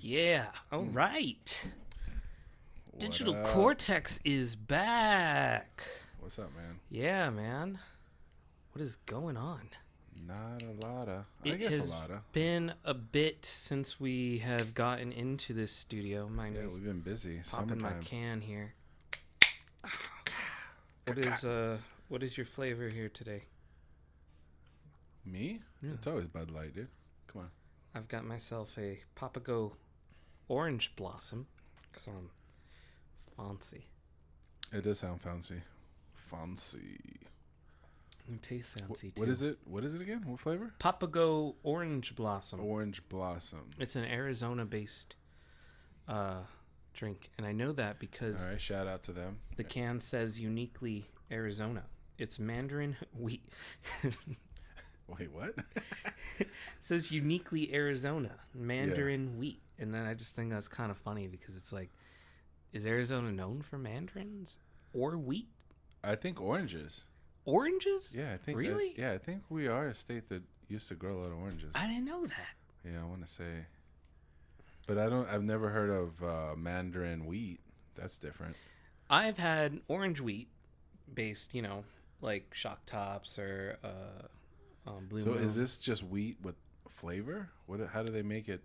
Yeah, all right. Digital Cortex is back. What's up, man? Yeah, man. What is going on? Not a lotta. I It guess has a lotta. been a bit since we have gotten into this studio. Mind Yeah, me we've been busy. popping my Summertime. can here. What is your flavor here today? Me? Yeah. It's always Bud Light, dude. Come on. I've got myself a Papago Orange Blossom because I'm fancy. It does sound fancy. Fancy. It tastes fancy too. What is it? What is it again? What flavor? Papago Orange Blossom. Orange Blossom. It's an Arizona-based drink, and I know that because All right, shout out to them. the can says uniquely Arizona. It's Mandarin wheat. Wait, what? It says uniquely Arizona, Mandarin wheat. And then I just think that's kind of funny because it's like, is Arizona known for mandarins or wheat? I think oranges. Oranges? Yeah, I think. Really? I think we are a state that used to grow a lot of oranges. I didn't know that. Yeah, I want to say. But I've never heard of Mandarin wheat. That's different. I've had orange wheat based, like Shock Tops or Blue So Moon. is this just wheat with flavor? How do they make it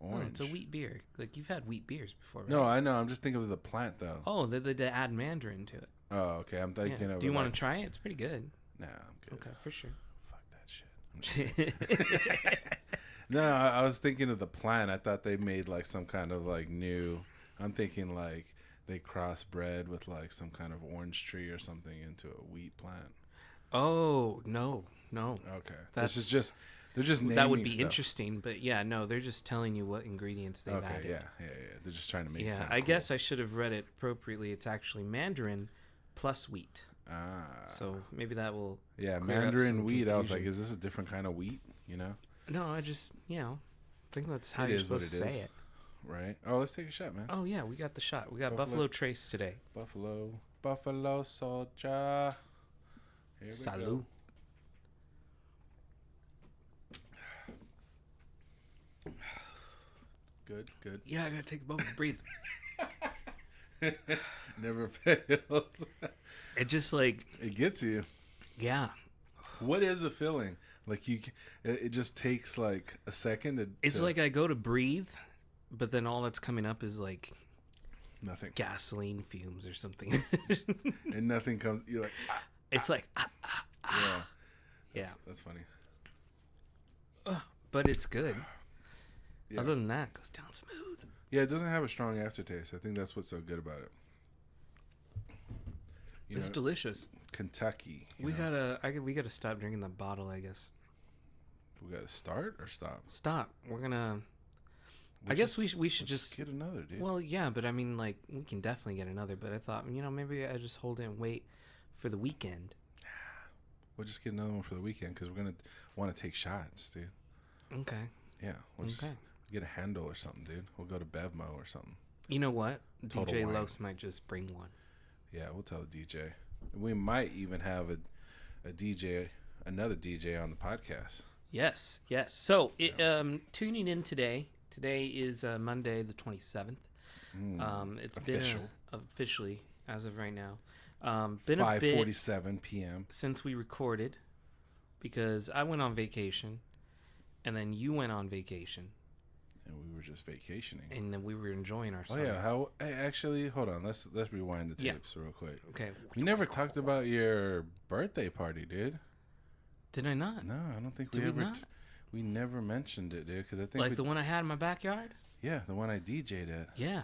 orange? No, it's a wheat beer. Like, you've had wheat beers before, right? No, I know. I'm just thinking of the plant, though. Oh, they add mandarin to it. Oh, okay. I'm thinking of. Do you want to try it? It's pretty good. Nah, I'm good. Okay, for sure. Fuck that shit. I'm just no, I was thinking of the plant. I thought they made like some kind of like new. I'm thinking like they crossbred with like some kind of orange tree or something into a wheat plant. Oh, no. Okay, That's just they're just naming that would be stuff. interesting, but yeah, no, they're just telling you what ingredients they've Okay, added. yeah. They're just trying to make. Yeah, I guess I should have read it appropriately. It's actually mandarin plus wheat. So maybe that will. Yeah, clear up Mandarin some wheat. I was like, confusion. is this a different kind of wheat? You know? No, I just think that's how It you're is what supposed it to say is. it. Right. Oh, let's take a shot, man. Oh yeah, we got the shot. We got Buffalo- Buffalo Trace today. Buffalo Soldier. Here we Salud. go. Good. Yeah, I gotta take a moment to breathe. Never fails. It just like It gets you. yeah. What is a feeling? Like it just takes like a second to. It's like I go to breathe, but then all that's coming up is like nothing. gasoline fumes or something. And nothing comes. You're like, It's like yeah. That's funny. but it's good. Yeah. Other than that, it goes down smooth. Yeah, it doesn't have a strong aftertaste. I think that's what's so good about it. It's delicious. Kentucky. We gotta stop drinking the bottle, I guess. We gotta start or stop. Stop. We're gonna. I guess we should just get another, dude. Well, yeah, but I mean, like, we can definitely get another. But I thought, maybe I just hold it and wait for the weekend. We'll just get another one for the weekend because we're gonna want to take shots, dude. Okay. Yeah. We'll just get a handle or something, dude. We'll go to Bevmo or something. You know what? Total DJ wine. Los might just bring one. Yeah, we'll tell the DJ. We might even have another DJ on the podcast. Yes. So, tuning in today. Today is Monday, the 27th. It's official. been officially as of right now. Been 5:47 p.m. since we recorded because I went on vacation, and then you went on vacation, And we were just vacationing. and then we were enjoying Oh ourselves. yeah, actually, hold on. Let's rewind the tapes real quick. Okay. We never talked about your birthday party, dude. Did I not? No, I don't think Did we we ever. not? We never mentioned it, dude. Because I think Like the one I had in my backyard? yeah, the one I DJ'd at. Yeah.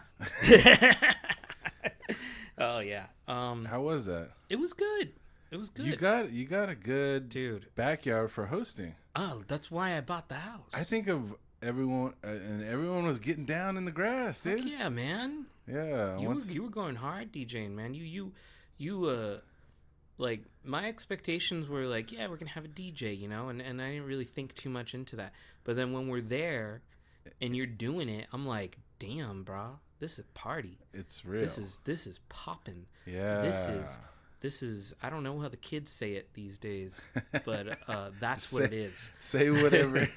Oh yeah. How was that? It was good. It was good. You got a good Dude. backyard for hosting. Oh, that's why I bought the house. I think of everyone, and everyone was getting down in the grass, dude. Heck yeah, man. Yeah. You were going hard DJing, man. You Like, my expectations were like, yeah, we're gonna have a DJ, you know, and I didn't really think too much into that. But then when we're there and you're doing it, I'm like, damn, bro, this is party. It's real. This is popping. Yeah. This is I don't know how the kids say it these days, but that's what it is. Say whatever.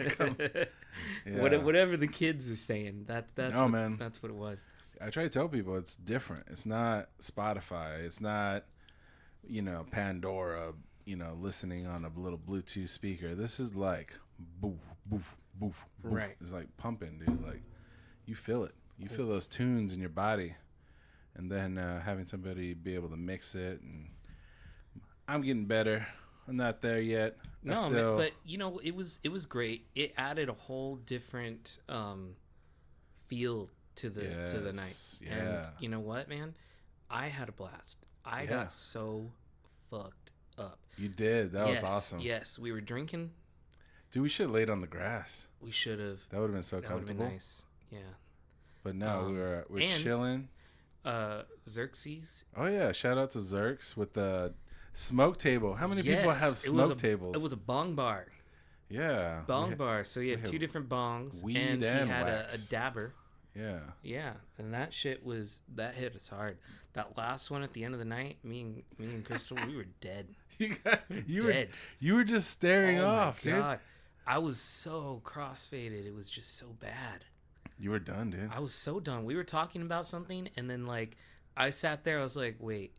Whatever the kids are saying. That's what it was. I try to tell people it's different. It's not Spotify. It's not, Pandora, listening on a little Bluetooth speaker. This is like boof, boof, boof, boof. Right. It's like pumping, dude. Like, you feel it. You feel those tunes in your body. And then having somebody be able to mix it. And I'm getting better. I'm not there yet. No, but it was great. It added a whole different feel to the night. Yeah. And you know what, man? I had a blast. I got so fucked up. You did. That was awesome. Yes, we were drinking. Dude, we should have laid on the grass. We should have. That would have been so comfortable. That would have been nice. Yeah. But no, we're chilling. Xerxes. Oh yeah, shout out to Xerx with the smoke table. How many people have smoke tables? It was a bong bar. Yeah. Bong bar. So he had two different bongs. Weed and he had a dabber. Yeah. Yeah. And that shit that hit us hard. That last one at the end of the night, me and Crystal, we were dead. You were just staring off, dude. God. I was so crossfaded. It was just so bad. You were done, dude. I was so done. We were talking about something, and then, like, I sat there. I was like, wait,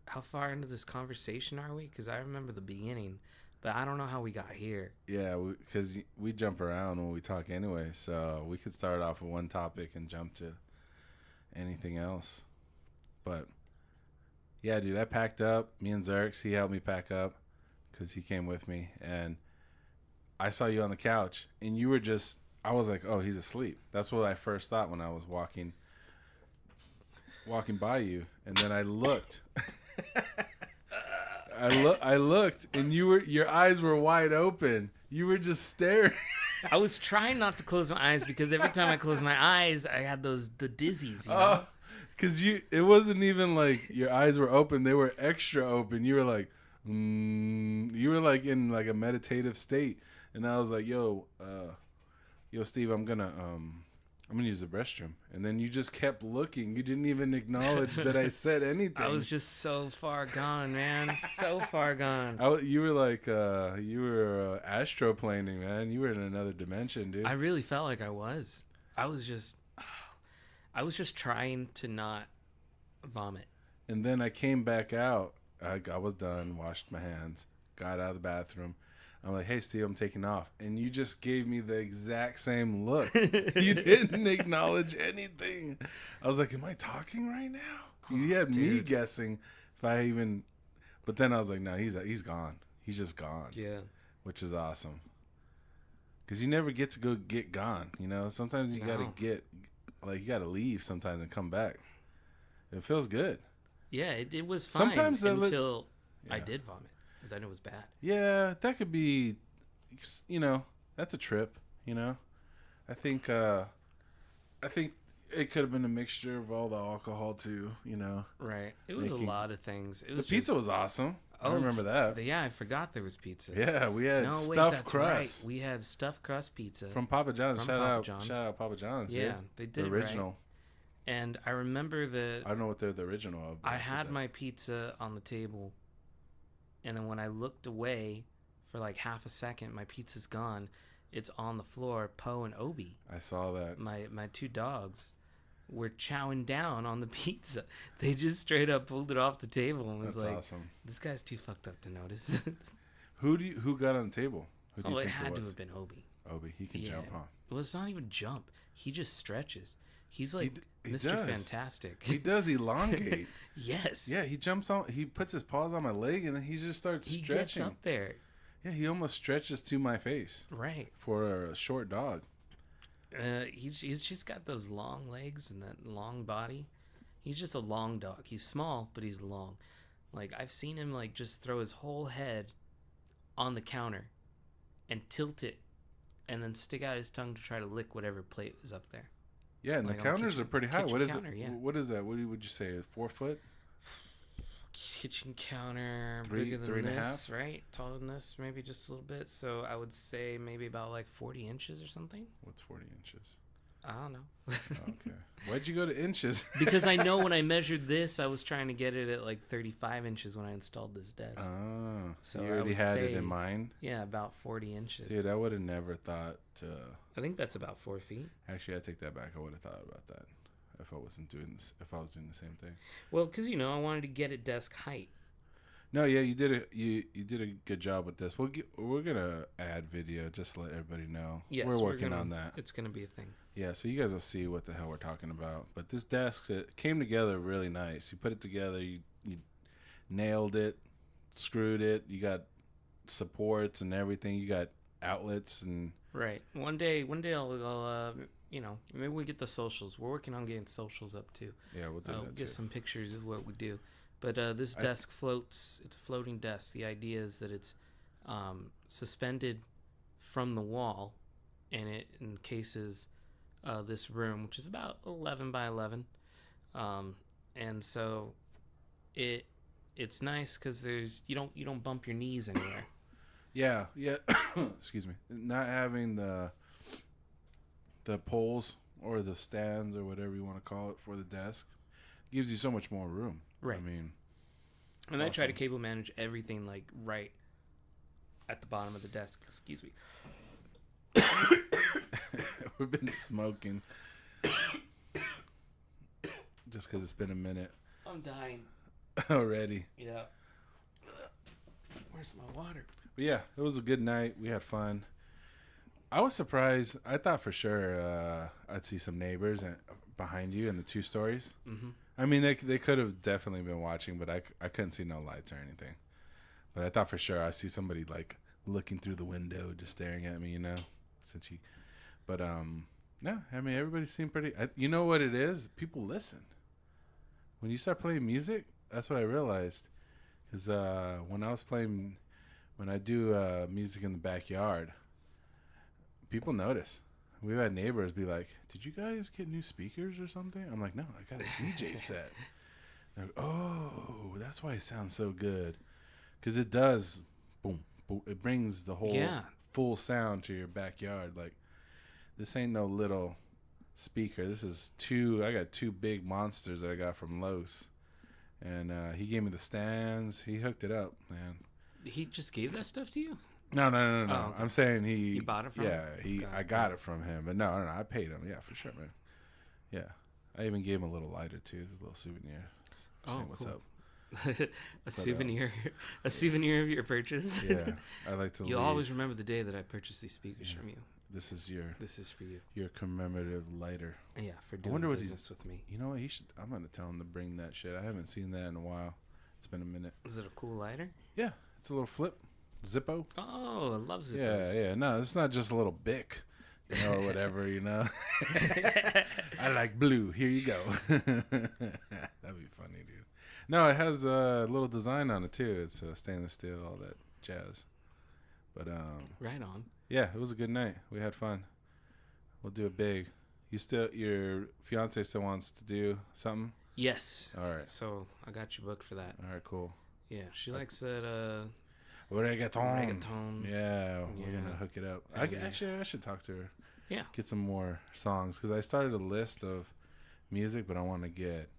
how far into this conversation are we? Because I remember the beginning, but I don't know how we got here. Yeah, because we jump around when we talk anyway, so we could start off with one topic and jump to anything else. But, yeah, dude, I packed up. Me and Xerx, he helped me pack up because he came with me, and I saw you on the couch, and you were just... I was like, oh, he's asleep. That's what I first thought when I was walking by you. And then I looked. I looked, and your eyes were wide open. You were just staring. I was trying not to close my eyes because every time I closed my eyes, I had the dizzies, you know? Because it wasn't even like your eyes were open. They were extra open. You were like, you were like in like a meditative state. And I was like, yo, Steve, I'm gonna use the restroom. And then you just kept looking. You didn't even acknowledge that I said anything. I was just so far gone, man. So far gone. You were like, you were astroplaning, man. You were in another dimension, dude. I really felt like I was. I was just trying to not vomit. And then I came back out. I was done, washed my hands, got out of the bathroom. I'm like, hey, Steve, I'm taking off. And you just gave me the exact same look. You didn't acknowledge anything. I was like, am I talking right now? You had me guessing if I even... But then I was like, no, he's gone. He's just gone. Yeah. Which is awesome. Because you never get to go get gone, you know? Sometimes you got to you got to leave sometimes and come back. It feels good. Yeah, it was fine until I did vomit. Then it was bad. Yeah, that could be, that's a trip, I think it could have been a mixture of all the alcohol too, Right. It was a lot of things. The pizza was awesome. I remember that. Yeah, I forgot there was pizza. Yeah, we had stuffed crust. Right. We had stuffed crust pizza. From Papa John's. Shout out Papa John's. Yeah, they did the original. Right. And I remember I don't know what they're the original of. I had my pizza on the table. And then when I looked away for like half a second, my pizza's gone. It's on the floor. Poe and Obi. I saw that. My two dogs were chowing down on the pizza. They just straight up pulled it off the table and was like, awesome. This guy's too fucked up to notice. Who got on the table? Who do you think it had it was? to have been Obi. Obi, he can jump, huh? Well, it's not even jump. He just stretches. He's like he Mr. does. Fantastic. He does elongate. Yes. Yeah, he jumps on. He puts his paws on my leg, and then he just starts stretching. He gets up there. Yeah, he almost stretches to my face. Right. For a short dog. He's just got those long legs and that long body. He's just a long dog. He's small, but he's long. Like, I've seen him like just throw his whole head on the counter and tilt it, and then stick out his tongue to try to lick whatever plate was up there. Yeah, and like the counters are pretty high. What is counter, it? Yeah. What is that? What would you say? 4 foot? kitchen counter, Three bigger than and a this, half? right? Taller than this, maybe just a little bit. So I would say maybe about like 40 inches or something. What's 40 inches? I don't know. Okay. Why'd you go to inches? Because I know when I measured this, I was trying to get it at like 35 inches when I installed this desk. Oh, So you I already would had it say- in mind? Yeah, about 40 inches. Dude, I would have never thought to... I think that's about 4 feet. Actually, I take that back. I would have thought about that if I was doing the same thing. Well, because, I wanted to get it desk height. No, yeah, you did a good job with this. We're gonna add video just to let everybody know. Yes, we're working on that. It's going to be a thing. Yeah, so you guys will see what the hell we're talking about. But this desk, it came together really nice. You put it together, you nailed it, screwed it. You got supports and everything. You got outlets and Right. One day I'll maybe we get the socials. We're working on getting socials up too. yeah, we'll do that Get too. some pictures of what we do. But this desk floats. It's a floating desk. The idea is that it's suspended from the wall, and it encases this room, which is about 11 by 11. And so it's nice because you don't bump your knees anywhere. Yeah. Excuse me. Not having the poles or the stands or whatever you want to call it for the desk gives you so much more room. Right. I mean, And I try to awesome. cable manage everything like right at the bottom of the desk. Excuse me. we've been smoking just because it's been a minute I'm dying. already. Yeah. Where's my water? But yeah, it was a good night. We had fun. I was surprised. I thought for sure I'd see some neighbors behind you in the 2 stories. Mm-hmm. I mean, they could have definitely been watching, but I couldn't see no lights or anything. But I thought for sure I see somebody like looking through the window, just staring at me, But yeah, I mean, everybody seemed pretty. You know what it is? People listen. When you start playing music, that's what I realized. Because when I do music in the backyard, people notice. We've had neighbors be like, "Did you guys get new speakers or something?" I'm like, "No, I got a DJ set." They're like, "Oh, that's why it sounds so good." Because it does, boom, boom. It brings the whole full sound to your backyard. Like, this ain't no little speaker. This is I got 2 big monsters that I got from Lowe's. And he gave me the stands. He hooked it up, man. He just gave that stuff to you? No. Oh, okay. I'm saying he bought it from him? him? I got it from him. But no, I paid him. Yeah, for sure, man. Yeah. I even gave him a little lighter, too. It's a little souvenir. Saying what's cool. up. a souvenir of your purchase. Yeah. I like to You'll leave. always remember the day that I purchased these speakers from you. This is for you. your commemorative lighter. Yeah, for doing wonder what business with me. You know what? I'm going to tell him to bring that shit. I haven't seen that in a while. It's been a minute. Is it a cool lighter? Yeah. It's a little flip. Zippo. Oh, I love zippos. Yeah. No, it's not just a little Bic, or whatever, I like blue. Here you go. That'd be funny, dude. No, it has a little design on it, too. It's stainless steel, all that jazz. But, Right on. yeah, it was a good night. We had fun. We'll do it big. Your fiance still wants to do something? Yes. All right. So I got you booked for that. All right, cool. Yeah, she likes that Reggaeton. Yeah, we're Yeah. gonna hook it up. Yeah. I should talk to her. Yeah. Get some more songs because I started a list of music, but I want to get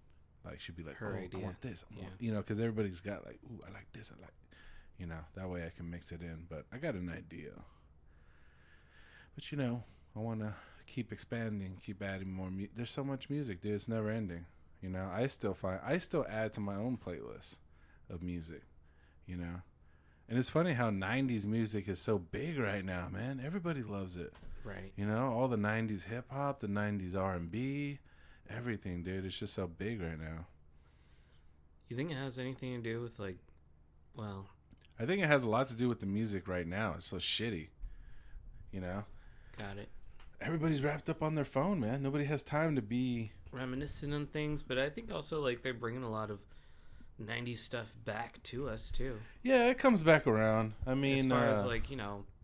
she'd be like, Her I idea. want this. Yeah. Because everybody's got like, ooh, I like this. I like, that way I can mix it in. But I got an idea. But I want to keep expanding, keep adding more. There's so much music, dude. It's never ending. I still add to my own playlist of music. And it's funny how 90s music is so big right now, man. Everybody loves it. Right. All the 90s hip hop, the 90s R&B, everything, dude. It's just so big right now. You think it has anything to do with I think it has a lot to do with the music right now. It's so shitty. Got it. Everybody's wrapped up on their phone, man. Nobody has time to be Reminiscent on things, but I think also they're bringing a lot of 90s stuff back to us too. Yeah, it comes back around. I mean, as far as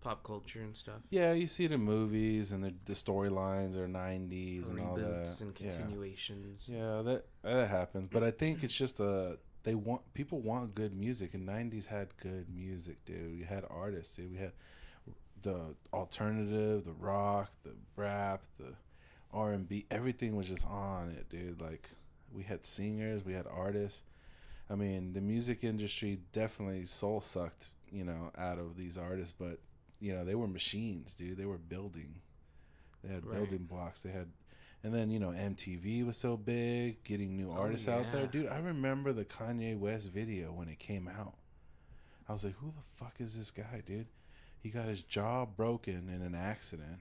pop culture and stuff. yeah, you see it in movies and the storylines are 90s and all that. Reboots and continuations. Yeah, that happens. But I think it's just people want good music, and '90s had good music, dude. We had artists, dude. We had the alternative, the rock, the rap, the R&B. Everything was just on it, dude. Like, we had singers, we had artists. I mean, the music industry definitely soul sucked, out of these artists, but they were machines, dude. They were building. They had building blocks. They had, and then MTV was so big, getting new artists out there, dude. I remember the Kanye West video when it came out. I was like, who the fuck is this guy, dude? He got his jaw broken in an accident.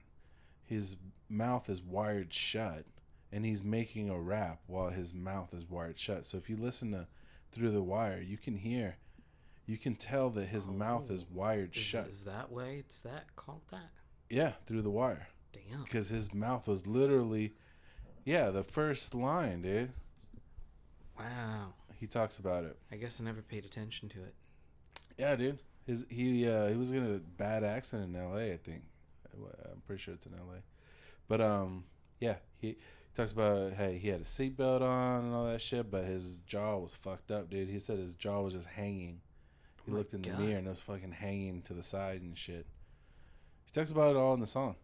His mouth is wired shut, and he's making a rap while his mouth is wired shut. So if you listen to Through the Wire, you can tell that his mouth is wired shut. Is that way? It's that called that? Yeah, Through the Wire. Damn. Because his mouth was literally, the first line, dude. Wow. He talks about it. I guess I never paid attention to it. Yeah, dude. He was in a bad accident in L.A., I think. I'm pretty sure it's in L.A. But he talks about, hey, he had a seatbelt on and all that shit, but his jaw was fucked up, dude. He said his jaw was just hanging. He looked in the mirror and it was fucking hanging to the side and shit. He talks about it all in the song.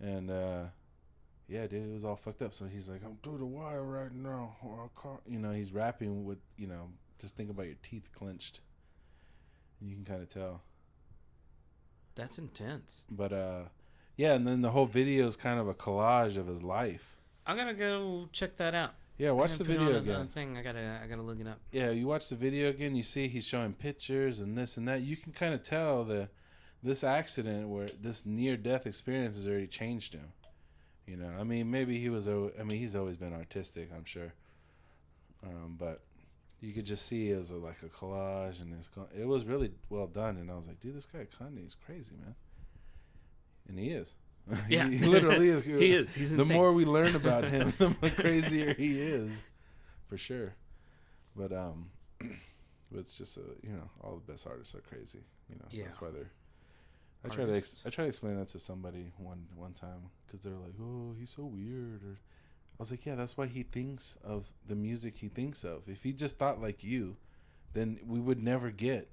And, dude, it was all fucked up. So he's like, I'm through the wire right now. Or I can't. He's rapping with, just think about your teeth clenched. And you can kind of tell. That's intense. But, and then the whole video is kind of a collage of his life. I gotta go check that out. Yeah, watch the video again. Thing. I gotta look it up. Yeah, you watch the video again. You see he's showing pictures and this and that. You can kind of tell that this accident, where this near-death experience, has already changed him. I mean, maybe he's always been artistic, I'm sure. But you could just see it was like a collage, and it was really well done. And I was like, dude, this guy Kanye is crazy, man. And he is. Yeah, he literally is. He is. He's insane. The more we learn about him, the more crazier he is, for sure. But it's just all the best artists are crazy. That's why they're. I try to explain that to somebody one time, because they're like, oh, he's so weird, or I was like, yeah, that's why he thinks of the music he thinks of. If he just thought like you, then we would never get,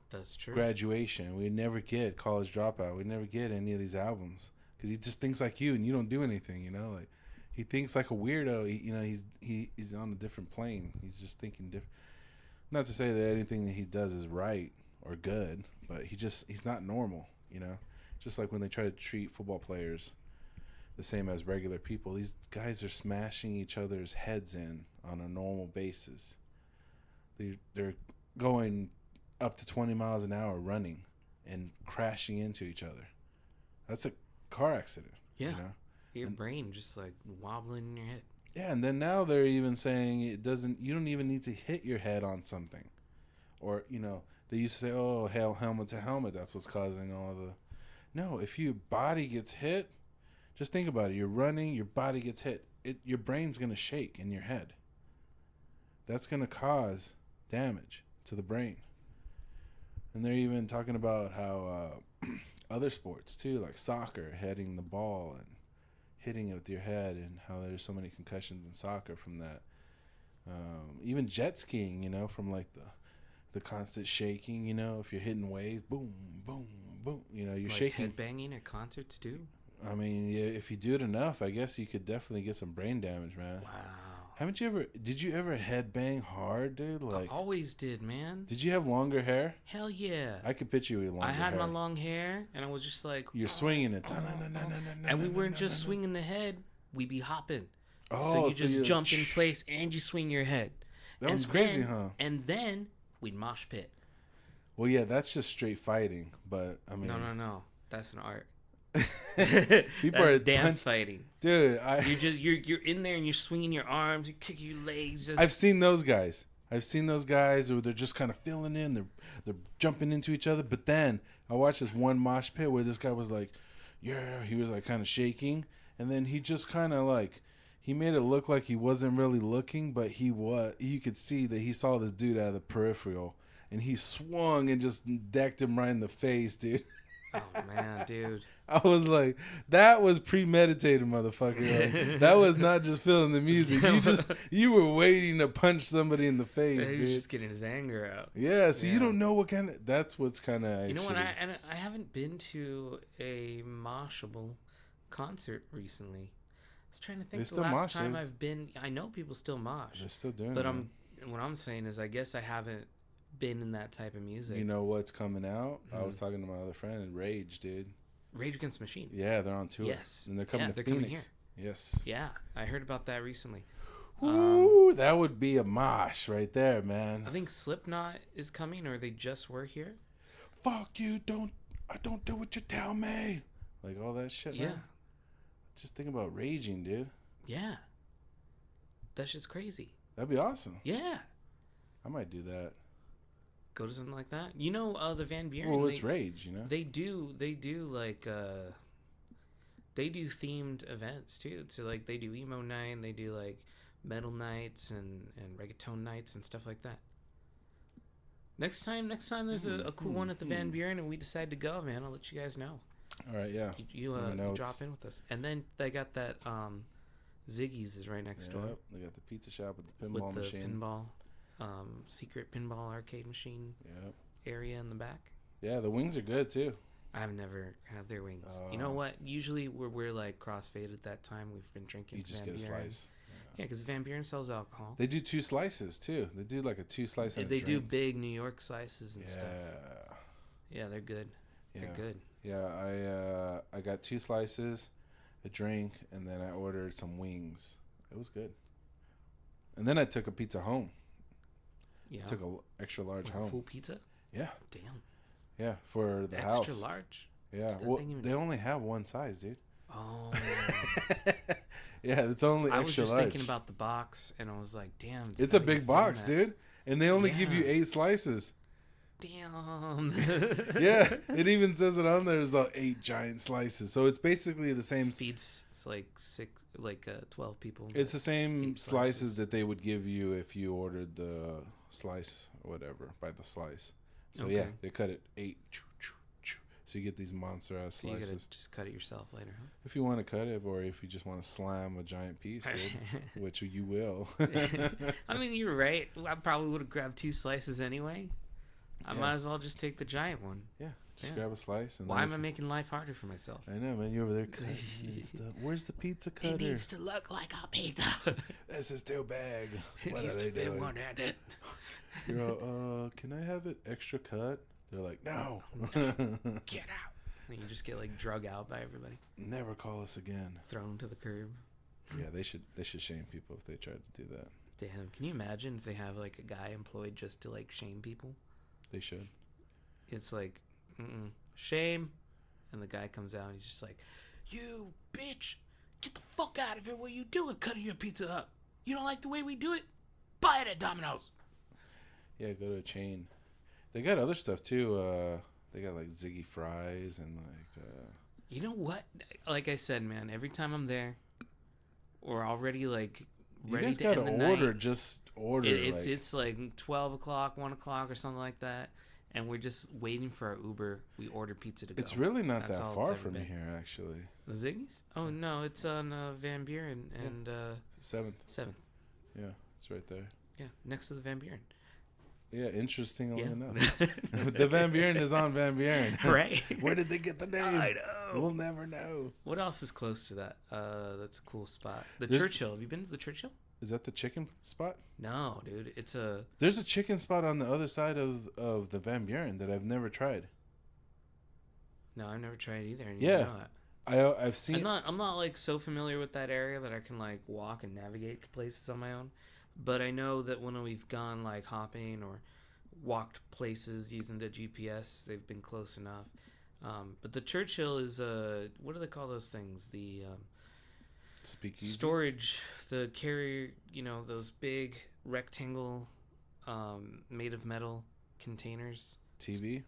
that's true. Graduation. We'd never get College Dropout. We'd never get any of these albums, because he just thinks like you, and you don't do anything. Like, he thinks like a weirdo. He's on a different plane. He's just thinking different. Not to say that anything that he does is right or good, but he's not normal. Just like when they try to treat football players the same as regular people, these guys are smashing each other's heads in on a normal basis. They're going up to 20 miles an hour running and crashing into each other. That's a car accident. Yeah. Your brain just like wobbling in your head. Yeah, and then now they're even saying you don't even need to hit your head on something. Or, they used to say, oh, helmet to helmet, that's what's causing all the... No, if your body gets hit, just think about it. You're running, your body gets hit. Your brain's going to shake in your head. That's going to cause damage to the brain. And they're even talking about how other sports, too, like soccer, heading the ball and hitting it with your head, and how there's so many concussions in soccer from that. Even jet skiing, from like the constant shaking, if you're hitting waves, boom, boom, boom, you're like shaking. Headbanging at concerts too? I mean, yeah, if you do it enough, I guess you could definitely get some brain damage, man. Wow. Did you ever headbang hard, dude? Like, I always did, man. Did you have longer hair? Hell yeah. I could picture you with longer hair. I had my long hair, and I was just like... You're swinging it. And we weren't just swinging the head, we'd be hopping. Oh, so you jump in place, and you swing your head. That was crazy, huh? And then we'd mosh pit. Well, yeah, that's just straight fighting, but I mean... No. That's an art. People are are dance fighting, dude. You're in there and you're swinging your arms, you kick your legs. I've seen those guys where they're just kind of filling in, they're jumping into each other. But then I watched this one mosh pit where this guy was like, yeah, he was like kind of shaking, and then he just kind of like, he made it look like he wasn't really looking, but you could see that he saw this dude out of the peripheral, and he swung and just decked him right in the face, dude. Oh man, dude. I was like, that was premeditated, motherfucker. Like, that was not just feeling the music. You were waiting to punch somebody in the face, He was dude. just getting his anger out. Yeah, so you don't know what kind of. That's what's kind of actually. You know what? I haven't been to a moshable concert recently. I was trying to think the last time I've been. I know people still mosh. They're still doing it. But what I'm saying is, I guess I haven't been in that type of music. You know what's coming out? I was talking to my other friend, Rage, dude. Rage Against the Machine. Yeah, they're on tour. Yes. And they're coming to Phoenix. Coming here. Yes. Yeah, I heard about that recently. Ooh, that would be a mosh right there, man. I think Slipknot is coming, or they just were here. Fuck you! I don't do what you tell me. Like all that shit. Yeah. Man. Just think about raging, dude. Yeah. That shit's crazy. That'd be awesome. Yeah. I might do that. Go to something like that. You know, the Van Buren. Well, it's Rage, you know. They do like they do themed events too. So like they do emo night, and they do like metal nights and reggaeton nights and stuff like that. Next time there's a cool one at the Van Buren and we decide to go, man, I'll let you guys know. All right, yeah. You drop in with us. And then they got that Ziggy's is right next door. They got the pizza shop with the pinball machine. Pinball, secret pinball arcade machine area in the back. Yeah, the wings are good too. I've never had their wings. You know what? Usually we're like crossfaded at that time. We've been drinking. You just get a slice. Yeah, because Van Buren sells alcohol. They do 2 slices too. They do like a 2 slice. They do big New York slices and stuff. Yeah. Yeah, they're good. They're good. Yeah, I got 2 slices, a drink, and then I ordered some wings. It was good. And then I took a pizza home. Yeah. I took an extra large home. Full pizza? Yeah. Damn. Yeah, for the extra house. Extra large? Yeah. Well, they only have one size, dude. Oh. Yeah, it's only extra large. I was just thinking about the box, and I was like, damn. It's a big box, dude. And they only give you 8 slices. Damn. Yeah, it even says it on there. There's 8 giant slices. So it's basically the same. Feeds like 12 people. It's the same slices that they would give you if you ordered the slice or whatever by the slice. So yeah, they cut it 8. So you get these monster ass slices. You gotta just cut it yourself later, huh? If you want to cut it, or if you just want to slam a giant piece, which you will. I mean, you're right. I probably would have grabbed 2 slices anyway. I might as well just take the giant one. Yeah, just grab a slice. And why am I making life harder for myself? I know, man. You're over there cutting stuff. Where's the pizza cutter? It needs to look like a pizza. This is too big. It needs to fit one-handed. You're all, can I have it extra cut? They're like, no. Get out. And you just get like drug out by everybody. Never call us again. Thrown to the curb. Yeah, they should shame people if they tried to do that. Damn, can you imagine if they have like a guy employed just to like shame people? They should. It's like, shame. And the guy comes out and he's just like, you bitch, get the fuck out of here. What are you doing cutting your pizza up? You don't like the way we do it? Buy it at Domino's. Yeah, go to a chain. They got other stuff too. They got like Ziggy fries and like. You know what? Like I said, man, every time I'm there, we're already like ready to end the night. Just order. It's like 12 o'clock, 1 o'clock, or something like that, and we're just waiting for our Uber. We order pizza to go. It's really not that far from here, actually. The Ziggy's? Oh no, it's on Van Buren and 7th. 7th. Yeah, it's right there. Yeah, next to the Van Buren. Yeah, interestingly enough. The Van Buren is on Van Buren. Right. Where did they get the name? I know. We'll never know. What else is close to that? That's a cool spot. Churchill. Have you been to the Churchill? Is that the chicken spot? No, dude. There's a chicken spot on the other side of the Van Buren that I've never tried. No, I've never tried either. And yeah. You know I've seen. I'm not like so familiar with that area that I can like walk and navigate to places on my own. But I know that when we've gone like hopping or walked places using the GPS, they've been close enough. But the Churchill is what do they call those things? The speakeasy storage, the carrier. You know, those big rectangle, made of metal containers. TV.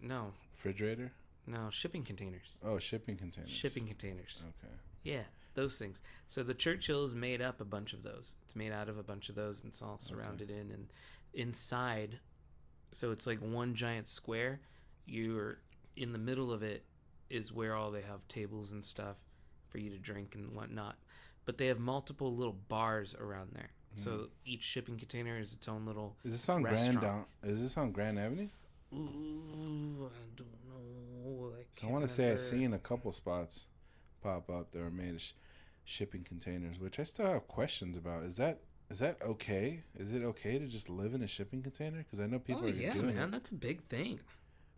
No. Refrigerator. No, shipping containers. Oh, shipping containers. Shipping containers. Okay. Yeah. Those things. So the Churchill is made up a bunch of those. It's made out of a bunch of those, and it's all surrounded in and inside. So it's like one giant square. You're in the middle of it is where all they have tables and stuff for you to drink and whatnot. But they have multiple little bars around there. So each shipping container is its own little Is this on restaurant. Is this on Grand Avenue? Ooh, I don't know. I want to say I've seen a couple spots pop up that are made of shipping containers, which I still have questions about. Is that okay? Is it okay to just live in a shipping container? Because I know people are doing it. That's a big thing.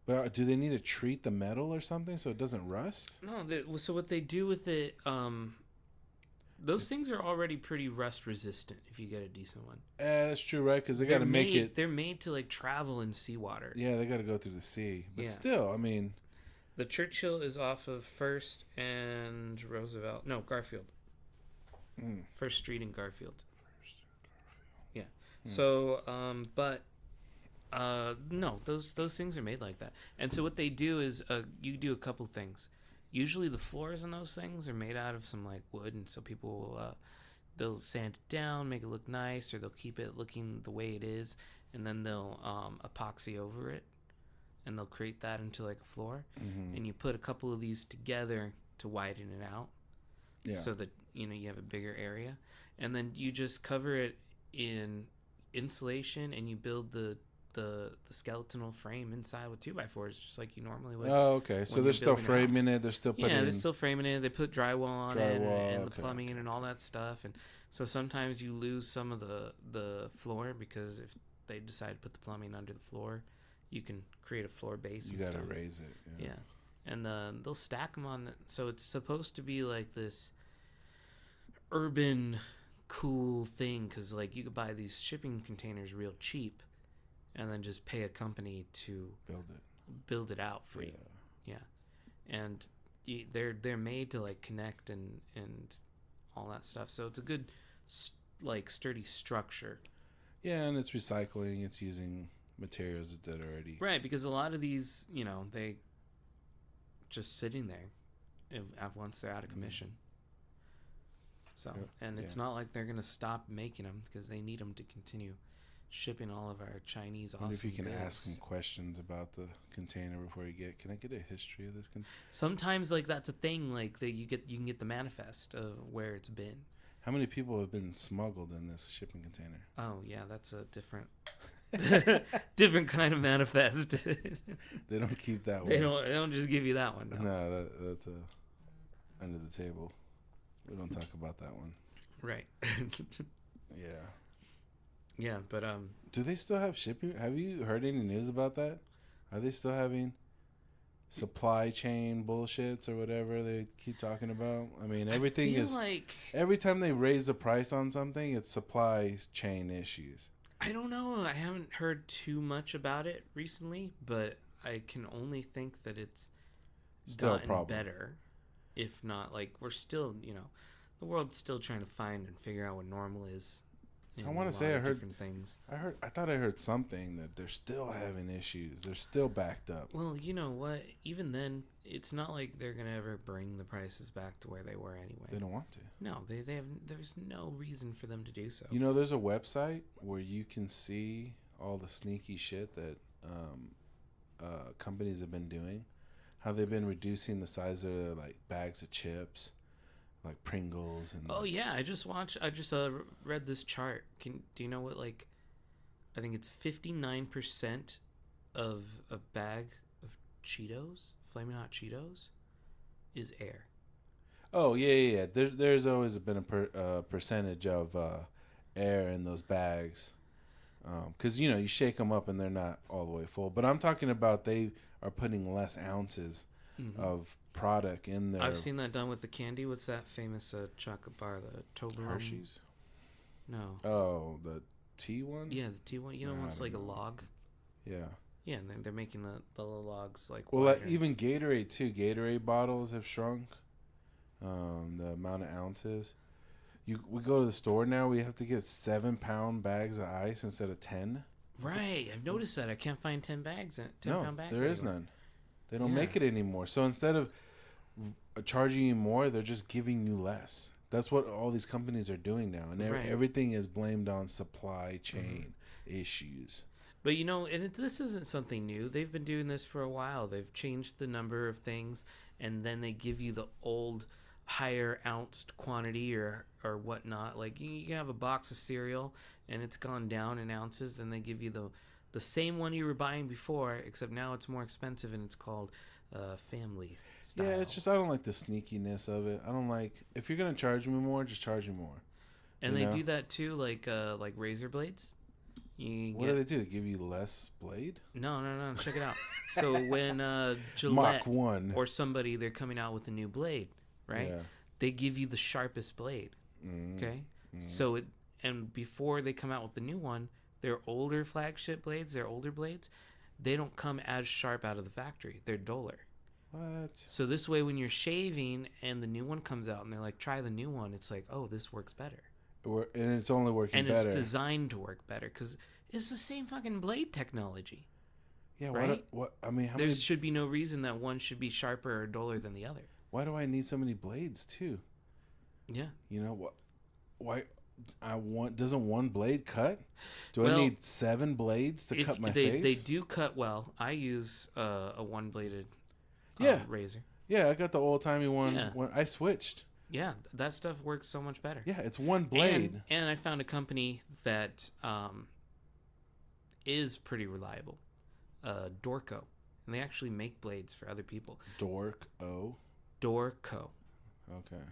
But do they need to treat the metal or something so it doesn't rust? No, so what they do with it, those things are already pretty rust resistant if you get a decent one. That's true, right? Because they got to make it. They're made to like travel in seawater. Yeah, they got to go through the sea. But still, I mean, the Churchill is off of First and Roosevelt. No, Garfield. First Street in Garfield. Yeah. So, no, those things are made like that. And so what they do is you do a couple things. Usually the floors on those things are made out of some like wood, and so people will they'll sand it down, make it look nice, or they'll keep it looking the way it is, and then they'll epoxy over it, and they'll create that into like a floor. And you put a couple of these together to widen it out, so that you have a bigger area, and then you just cover it in insulation, and you build the skeletal frame inside with 2x4s, just like you normally would. Oh, okay. So they're still framing it. They're still putting. Yeah, they're still framing it. They put drywall on it and the plumbing in and all that stuff. And so sometimes you lose some of the floor because if they decide to put the plumbing under the floor, you can create a floor base. You got to raise it. Yeah. And they'll stack them on. So it's supposed to be like this urban cool thing because like you could buy these shipping containers real cheap. And then just pay a company to build it out for you. Yeah, and they're made to like connect and all that stuff. So it's a good like sturdy structure. Yeah, and it's recycling. It's using materials that are already right, because a lot of these, they just sitting there once they're out of commission. So and it's not like they're gonna stop making them because they need them to continue shipping all of our Chinese awesome if you can goods. ask them questions about the container before can I get a history of this container? Sometimes like that's a thing like that you can get the manifest of where it's been. How many people have been smuggled in this shipping container? Oh yeah, that's a different different kind of manifest. They don't keep that one. They don't just give you that one. No, that's under the table. We don't talk about that one. Right. Yeah. Yeah, but do they still have shipping? Have you heard any news about that? Are they still having supply chain bullshits or whatever they keep talking about? I mean, everything is like every time they raise the price on something, it's supply chain issues. I don't know. I haven't heard too much about it recently, but I can only think that it's still gotten better. If not, like we're still, the world's still trying to find and figure out what normal is. So I want to say I heard things. I thought I heard something that they're still having issues. They're still backed up. Well, you know what? Even then, it's not like they're gonna ever bring the prices back to where they were anyway. They don't want to. No, they have. There's no reason for them to do so. There's a website where you can see all the sneaky shit that companies have been doing. How they've been reducing the size of their, like bags of chips. Like Pringles and I just read this chart. Do you know what I think it's 59% of a bag of Cheetos, Flamin' Hot Cheetos, is air. Oh yeah. There's always been a percentage of air in those bags, because you shake them up and they're not all the way full. But I'm talking about they are putting less ounces of product in there. I've seen that done with the candy. What's that famous chocolate bar? The Toblerone? Hershey's? No. Oh, the tea one? Yeah, the tea one. It's like a log. Yeah. Yeah, and they're making the little logs like. Well, even Gatorade too. Gatorade bottles have shrunk. The amount of ounces. We go to the store now. We have to get 7-pound bags of ice instead of 10. Right, I've noticed that. I can't find 10 bags. 10-pound bags. There is none. They don't make it anymore. So instead of charging you more, they're just giving you less. That's what all these companies are doing now, and everything is blamed on supply chain issues. But and this isn't something new. They've been doing this for a while. They've changed the number of things, and then they give you the old, higher ounced quantity or whatnot. Like you can have a box of cereal, and it's gone down in ounces, and they give you the same one you were buying before, except now it's more expensive, and it's called family style. Yeah, it's just I don't like the sneakiness of it. I don't like if you're gonna charge me more, just charge me more. And they do that too, like razor blades. What do they do? They give you less blade? No. Check it out. So when Gillette Mach 1 or somebody, they're coming out with a new blade, right? Yeah. They give you the sharpest blade. Okay. So and before they come out with the new one, their older flagship blades, their older blades, they don't come as sharp out of the factory. They're duller. What? So this way, when you're shaving and the new one comes out, and they're like, "Try the new one," it's like, "Oh, this works better." And it's only working better. And it's designed to work better because it's the same fucking blade technology. Yeah, right? What? I mean, there should be no reason that one should be sharper or duller than the other. Why do I need so many blades too? Yeah. You know what? Why? Doesn't one blade cut? Do I need 7 blades to cut my face? They do cut well. I use a one-bladed razor. Yeah, I got the old-timey one. Yeah. When I switched. Yeah, that stuff works so much better. Yeah, it's one blade. And I found a company that is pretty reliable, Dorco, and they actually make blades for other people. Dorco. Okay.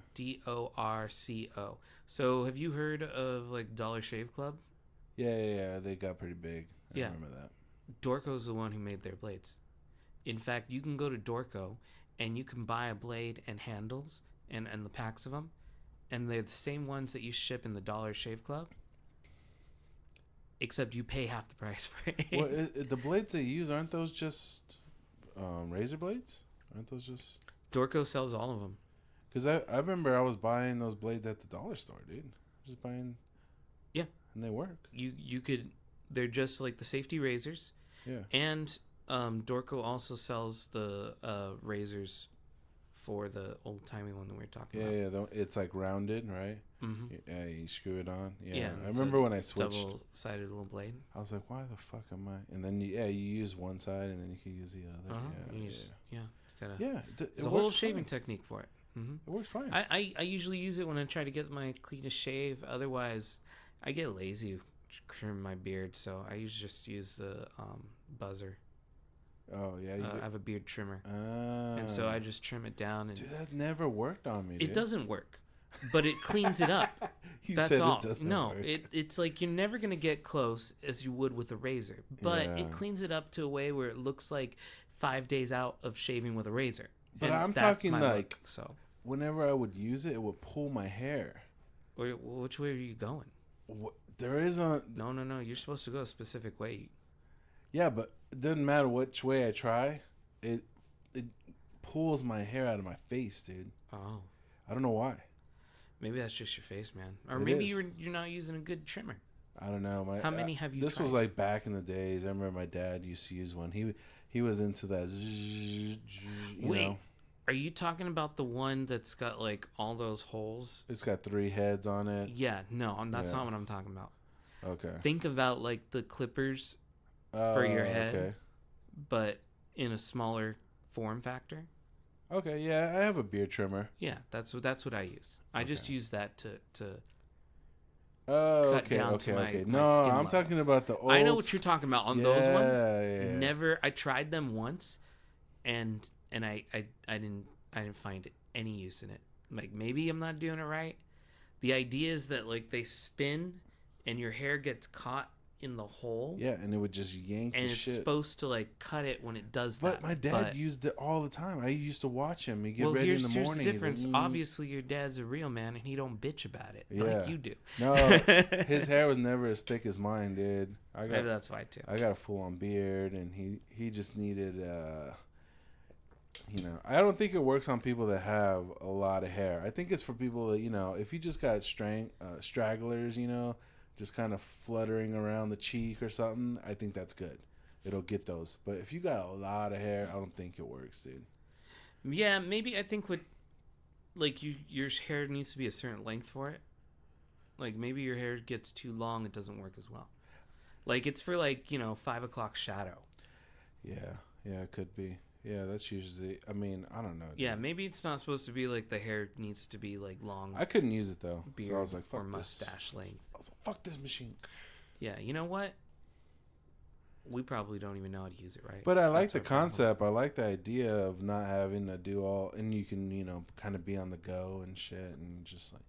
Dorco. So have you heard of like Dollar Shave Club? Yeah. They got pretty big. I remember that. Dorco's the one who made their blades. In fact, you can go to Dorco and you can buy a blade and handles and the packs of them, and they're the same ones that you ship in the Dollar Shave Club, except you pay half the price for it. Well, the blades they use, aren't those just razor blades? Aren't those just... Dorco sells all of them. Because I remember I was buying those blades at the dollar store, dude. Just buying... Yeah. And they work. You could... They're just like the safety razors. Yeah. And Dorco also sells the razors for the old-timey one that we were talking about. Yeah. It's like rounded, right? Mm-hmm. Yeah, you screw it on. Yeah. I it's remember when I switched. Double-sided little blade. I was like, why the fuck am I... And then, you use one side and then you can use the other. There's a whole shaving technique for it. Mm-hmm. It works fine. I usually use it when I try to get my cleanest shave. Otherwise, I get lazy trim my beard, so I usually just use the buzzer. Oh yeah, I have a beard trimmer, and so I just trim it down. And dude, that never worked on me. Dude. It doesn't work, but it cleans it up. That's all. It's like you're never gonna get close as you would with a razor, but it cleans it up to a way where it looks like 5 days out of shaving with a razor. But and I'm talking like look, so whenever I would use it, it would pull my hair. Which way are you going? There is a no. You're supposed to go a specific way. Yeah, but it doesn't matter which way I try. It pulls my hair out of my face, dude. Oh, I don't know why. Maybe that's just your face, man. Or maybe you're not using a good trimmer. I don't know. How many have you? This tried? was like back in the days. I remember my dad used to use one. He was into that. Wait, are you talking about the one that's got like all those holes? It's got 3 heads on it. Yeah, no, that's not what I'm talking about. Okay. Think about like the clippers for your head, but in a smaller form factor. Okay, yeah, I have a beard trimmer. Yeah, that's what I use. I just use that to cut down to my No, my skin I'm level. talking about the old... I know what you're talking about on those ones. Yeah. Never. I tried them once, and I didn't find any use in it. Like maybe I'm not doing it right. The idea is that like they spin, and your hair gets caught in the hole. Yeah, and it would just yank and the it's shit. supposed to like cut it when it does but that. My dad used it all the time. I used to watch him. He'd get well, ready in the here's morning. the difference. Like, Obviously, your dad's a real man, and he don't bitch about it like you do. No, his hair was never as thick as mine, dude. Maybe that's why too. I got a full-on beard, and he just needed... I don't think it works on people that have a lot of hair. I think it's for people that, if you just got stragglers, just kind of fluttering around the cheek or something, I think that's good. It'll get those. But if you got a lot of hair, I don't think it works, dude. Yeah, maybe I think your hair needs to be a certain length for it. Like maybe your hair gets too long, it doesn't work as well. Like it's for like 5 o'clock shadow. Yeah, it could be. Yeah, that's usually. I mean, I don't know. Dude. Yeah, maybe it's not supposed to be like the hair needs to be like long. I couldn't use it though, beard so I was like, "Fuck or this." mustache length. I was like, "Fuck this machine." Yeah, you know what? We probably don't even know how to use it right. But I like That's the our problem. concept. I like the idea of not having to do all, and you can kind of be on the go and shit, and just like.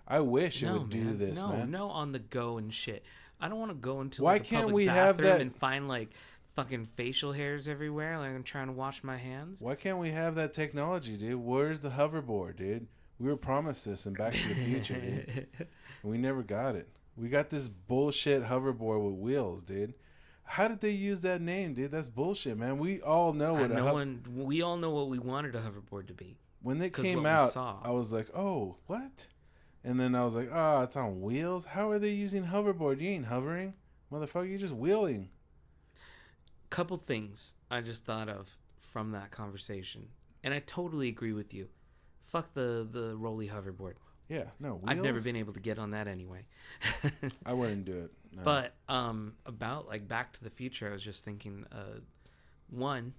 I wish it would do this, man. No, on the go and shit. I don't want to go into Why like, a can't public we have bathroom that- and find like fucking facial hairs everywhere. Like I'm trying to wash my hands. Why can't we have that technology, dude? Where's the hoverboard, dude? We were promised this in Back to the Future, dude. And we never got it. We got this bullshit hoverboard with wheels, dude. How did they use that name, dude? That's bullshit, man. We all know what we all know what we wanted a hoverboard to be. When they 'Cause came what we out, saw. I was like, "Oh, what?" And then I was like, "Oh, it's on wheels. How are they using hoverboard? You ain't hovering, motherfucker. You're just wheeling." Couple things I just thought of from that conversation, and I totally agree with you. Fuck the rolly hoverboard. Yeah, no. Wheels? I've never been able to get on that anyway. I wouldn't do it. No. But about like Back to the Future, I was just thinking, one,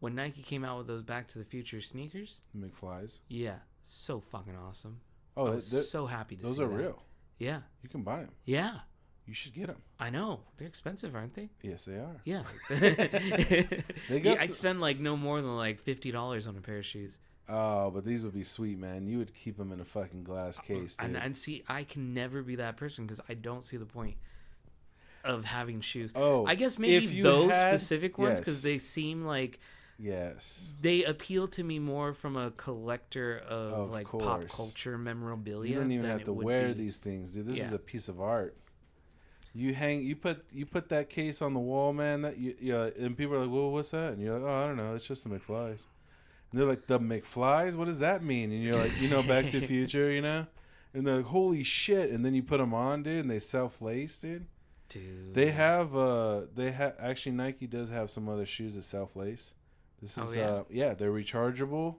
when Nike came out with those Back to the Future sneakers, McFlies. yeah, so fucking awesome. Oh, I was so happy to see those are that. real. Yeah, You can buy them. yeah, You should get them. I know they're expensive, aren't they? Yes, they are. Yeah, got I'd spend like no more than like $50 on a pair of shoes. Oh, but these would be sweet, man. You would keep them in a fucking glass case, dude. And see, I can never be that person because I don't see the point of having shoes. Oh, I guess maybe if you those had- specific ones because yes. they seem like Yes. they appeal to me more from a collector of like pop course. culture memorabilia. You don't even than have it to would wear be- these things, dude. This is Yeah. a piece of art. You put that case on the wall, man. That and people are like, "Well, what's that?" And you're like, "Oh, I don't know. It's just the McFlies." And they're like, "The McFlies? What does that mean?" And you're like, Back to the Future, And they're like, "Holy shit!" And then you put them on, dude, and they self-lace, dude. Dude. They have actually Nike does have some other shoes that self-lace. This is they're rechargeable.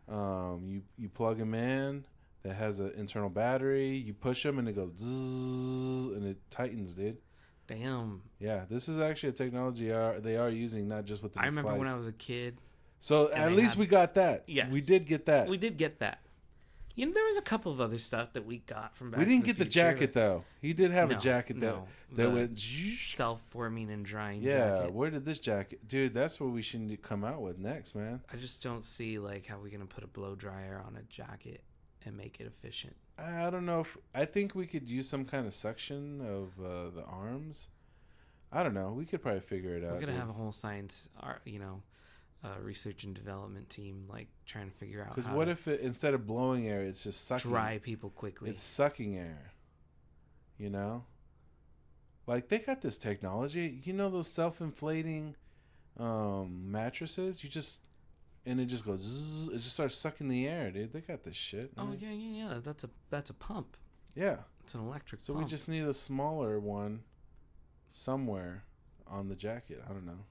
You plug them in. That has an internal battery. You push them and it goes zzz, and it tightens, dude. Damn. Yeah, this is actually a technology they are using, not just with the I remember when McFlies. I was a kid. So and at they least had- we got that. Yes. We did get that. We did get that. There was a couple of other stuff that we got from Back We didn't to get the Future jacket that- though. He did have a No, jacket that no, that the went. Zzzz. self-forming and drying Yeah, jacket. where did this jacket, dude? That's what we should come out with next, man. I just don't see like how we're gonna put a blow dryer on a jacket and make it efficient. I don't know if I think we could use some kind of suction of the arms. I don't know. We could probably figure it out. We're gonna dude. have a whole science, research and development team like trying to figure out Because how what to if instead of blowing air, it's just sucking? dry people quickly. It's sucking air. Like they got this technology. Those self-inflating mattresses. And it just goes. Zzz, it just starts sucking the air, dude. They got this shit. Oh yeah. That's a pump. Yeah. It's an electric. So pump. we just need a smaller one somewhere on the jacket. I don't know.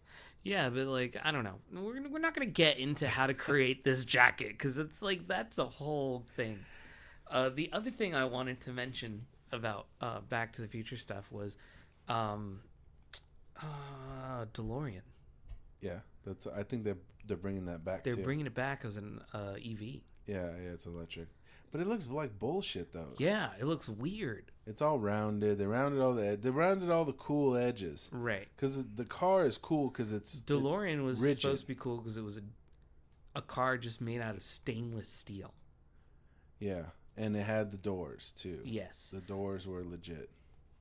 Yeah, but like I don't know. We're not gonna get into how to create this jacket because it's like that's a whole thing. The other thing I wanted to mention about Back to the Future stuff was DeLorean. Yeah, I think they're bringing that back. They're too. bringing it back as an EV. Yeah, it's electric, but it looks like bullshit though. Yeah, it looks weird. It's all rounded. They rounded all the cool edges. Right. Because the car is cool because it's DeLorean was rigid. supposed to be cool because it was a car just made out of stainless steel. Yeah, and it had the doors too. Yes. The doors were legit.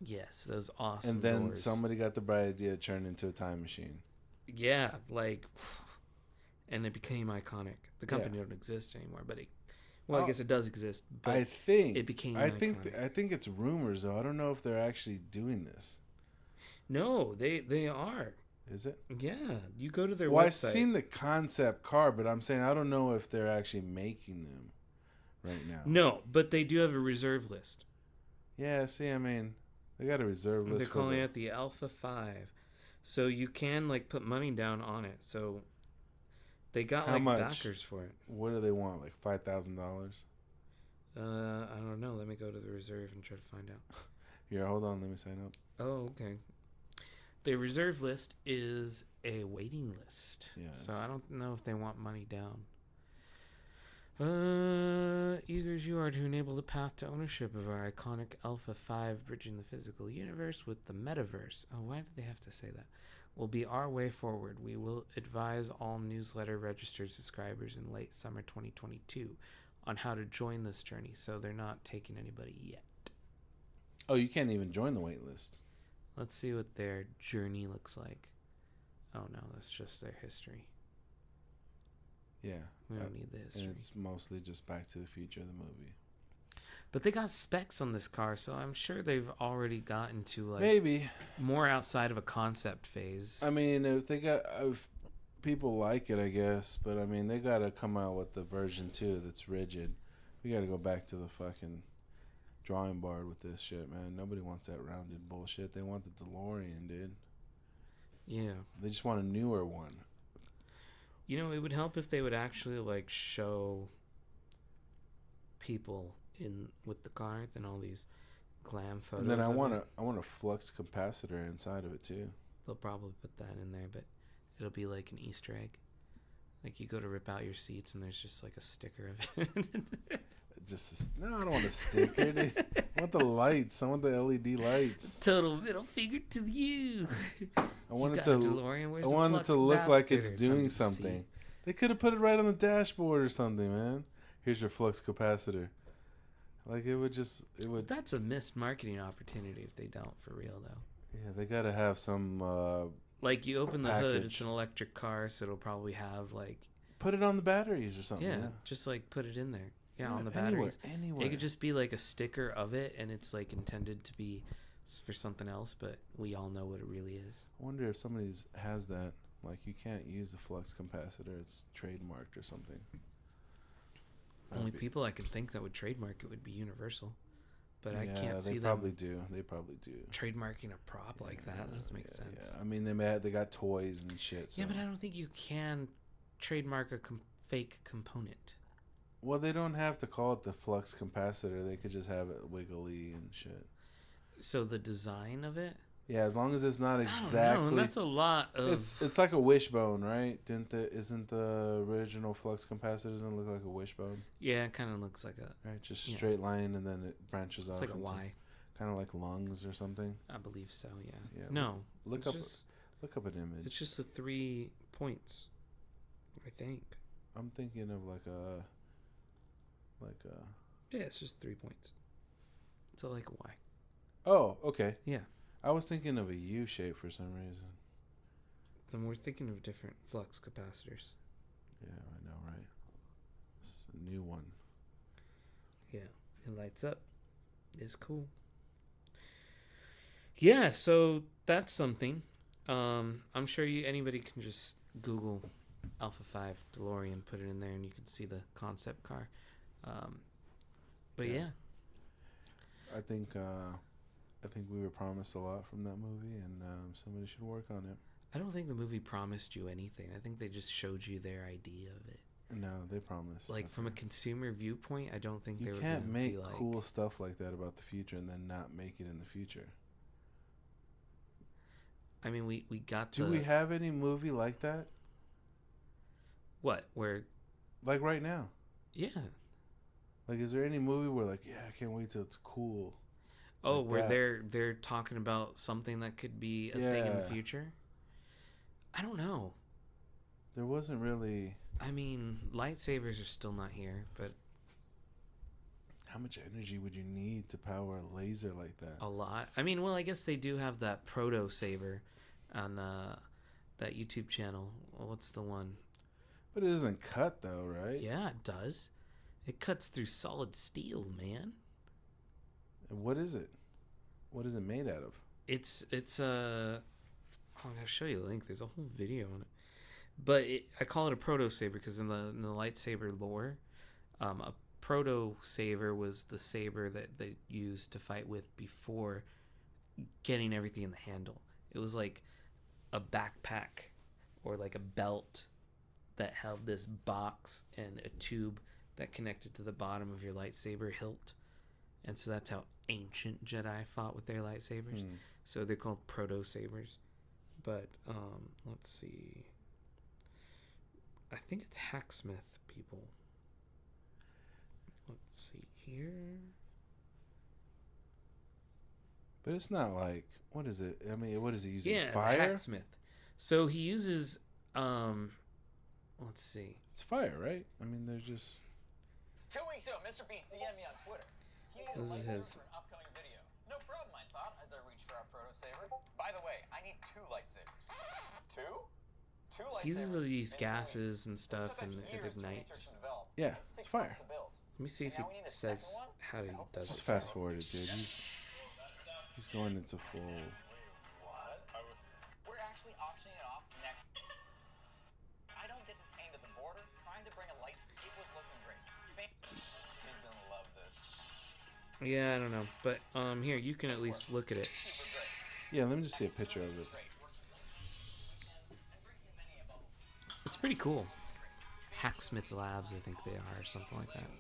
Yes, those awesome And then doors. somebody got the bright idea to turn it into a time machine. Yeah, like, and it became iconic. The company don't exist anymore, but I guess it does exist. But I think it became. I iconic. think it's rumors though. I don't know if they're actually doing this. No, they are. Is it? Yeah, you go to their Well, website. I've seen the concept car, but I'm saying I don't know if they're actually making them right now. No, but they do have a reserve list. Yeah, see, I mean, they got a reserve list. They're calling it the Alpha 5. So you can like put money down on it. So they got How much? backers for it. What do they want? Like $5,000? I don't know. Let me go to the reserve and try to find out. Here, hold on. Let me sign up. Oh, okay. The reserve list is a waiting list. Yes. So I don't know if they want money down. Eager as you are to enable the path to ownership of our iconic Alpha 5 bridging the physical universe with the metaverse. Oh, why did they have to say that? Will be our way forward. We will advise all newsletter registered subscribers in late summer 2022 on how to join this journey, so they're not taking anybody yet. Oh, you can't even join the wait list. Let's see what their journey looks like. Oh no, that's just their history. Yeah. We don't need the history. And it's mostly just Back to the Future, the movie. But they got specs on this car, so I'm sure they've already gotten to like Maybe more outside of a concept phase. I mean, if people like it, I guess. But I mean, they gotta come out with the version 2 that's rigid. We gotta go back to the fucking drawing board with this shit, man. Nobody wants that rounded bullshit. They want the DeLorean, dude. Yeah. They just want a newer one. You know, it would help if they would actually like show people in with the car than all these glam photos. And then I want a flux capacitor inside of it too. They'll probably put that in there, but it'll be like an Easter egg. Like you go to rip out your seats and there's just like a sticker of it. No, I don't want a sticker. I want the lights. I want the LED lights. Total middle finger to you. I want it to look like it's doing something. They could have put it right on the dashboard or something, man. Here's your flux capacitor. Like it would. That's a missed marketing opportunity if they don't, for real though. Yeah, they gotta have some. Like you open the package. hood, it's an electric car, so it'll probably have like. Put it on the batteries or something. Yeah, just like put it in there. Yeah, on the anywhere, batteries. Anywhere. It could just be like a sticker of it, and it's like intended to be for something else, but we all know what it really is. I wonder if somebody has that. Like you can't use the flux capacitor; it's trademarked or something. Only people I can think that would trademark it would be Universal, but I can't see them. They probably do. They probably do. Trademarking a prop like that doesn't make sense. Yeah. I mean, they got toys and shit. So. Yeah, but I don't think you can trademark a fake component. Well, they don't have to call it the flux capacitor. They could just have it wiggly and shit. So the design of it? Yeah, as long as it's not exactly. I don't know. That's a lot of. It's like a wishbone, right? Isn't the original flux capacitor doesn't look like a wishbone? Yeah, it kind of looks like a. Right, just straight line and then it branches off. It's like a Y. Kind of like lungs or something. I believe so. Yeah. Yeah. No. Look up an image. It's just the 3 points. I think. I'm thinking of like a. Yeah, it's just 3 points. So like a Y. Oh, okay. Yeah. I was thinking of a U shape for some reason. Then we're thinking of different flux capacitors. Yeah, I know, right? This is a new one. Yeah, it lights up. It's cool. Yeah, so that's something. I'm sure anybody can just Google Alpha 5 DeLorean, put it in there, and you can see the concept car. But yeah. I think we were promised a lot from that movie, and somebody should work on it. I don't think the movie promised you anything. I think they just showed you their idea of it. No, they promised. Like, from a consumer viewpoint, I don't think they were going to be You can't make cool stuff like that about the future and then not make it in the future. I mean, we got Do we have any movie like that? What? Where? Like right now. Yeah. Like, is there any movie where, like, yeah, I can't wait till it's cool? Oh, like where they're talking about something that could be a thing in the future? I don't know. There wasn't really... I mean, lightsabers are still not here, but... How much energy would you need to power a laser like that? A lot. I mean, well, I guess they do have that proto-saber on that YouTube channel. What's the one? But it doesn't cut, though, right? Yeah, it does. It cuts through solid steel, man. And what is it? What is it made out of? It's I'm gonna show you the link. There's a whole video on it. But I call it a proto-saber because in the lightsaber lore, a proto-saber was the saber that they used to fight with before getting everything in the handle. It was like a backpack or like a belt that held this box and a tube that connected to the bottom of your lightsaber hilt. And so that's how ancient Jedi fought with their lightsabers. So they're called proto-sabers. But let's see. I think it's hacksmith people. Let's see here. But it's not like, what is it? I mean, what is he using? Yeah, Fire? hacksmith. So he uses let's see. It's fire, right? I mean, they're just... 2 weeks ago, Mr. Beast DM'd me on Twitter. He needed a lightsaber for an upcoming video. No problem, I thought, as I reached for our proto saber. By the way, I need 2 lightsabers. 2? 2 lightsabers. He uses these in 2 gases weeks. and This stuff, took us and it years to research ignites. and develop. Yeah, It's it's 6 fire. months to build. Let me see if And now we need it a says second one? how he does Just it. fast forward it, dude. He's going into full... What? We're actually auctioning it off next. I don't get detained at the border trying to bring a lightsaber. It was looking great. He's gonna love this. Yeah, I don't know, but here you can at least look at it. Super great. Yeah, let me just see a picture of it. It's pretty cool. Hacksmith Labs, I think they are, or something like that.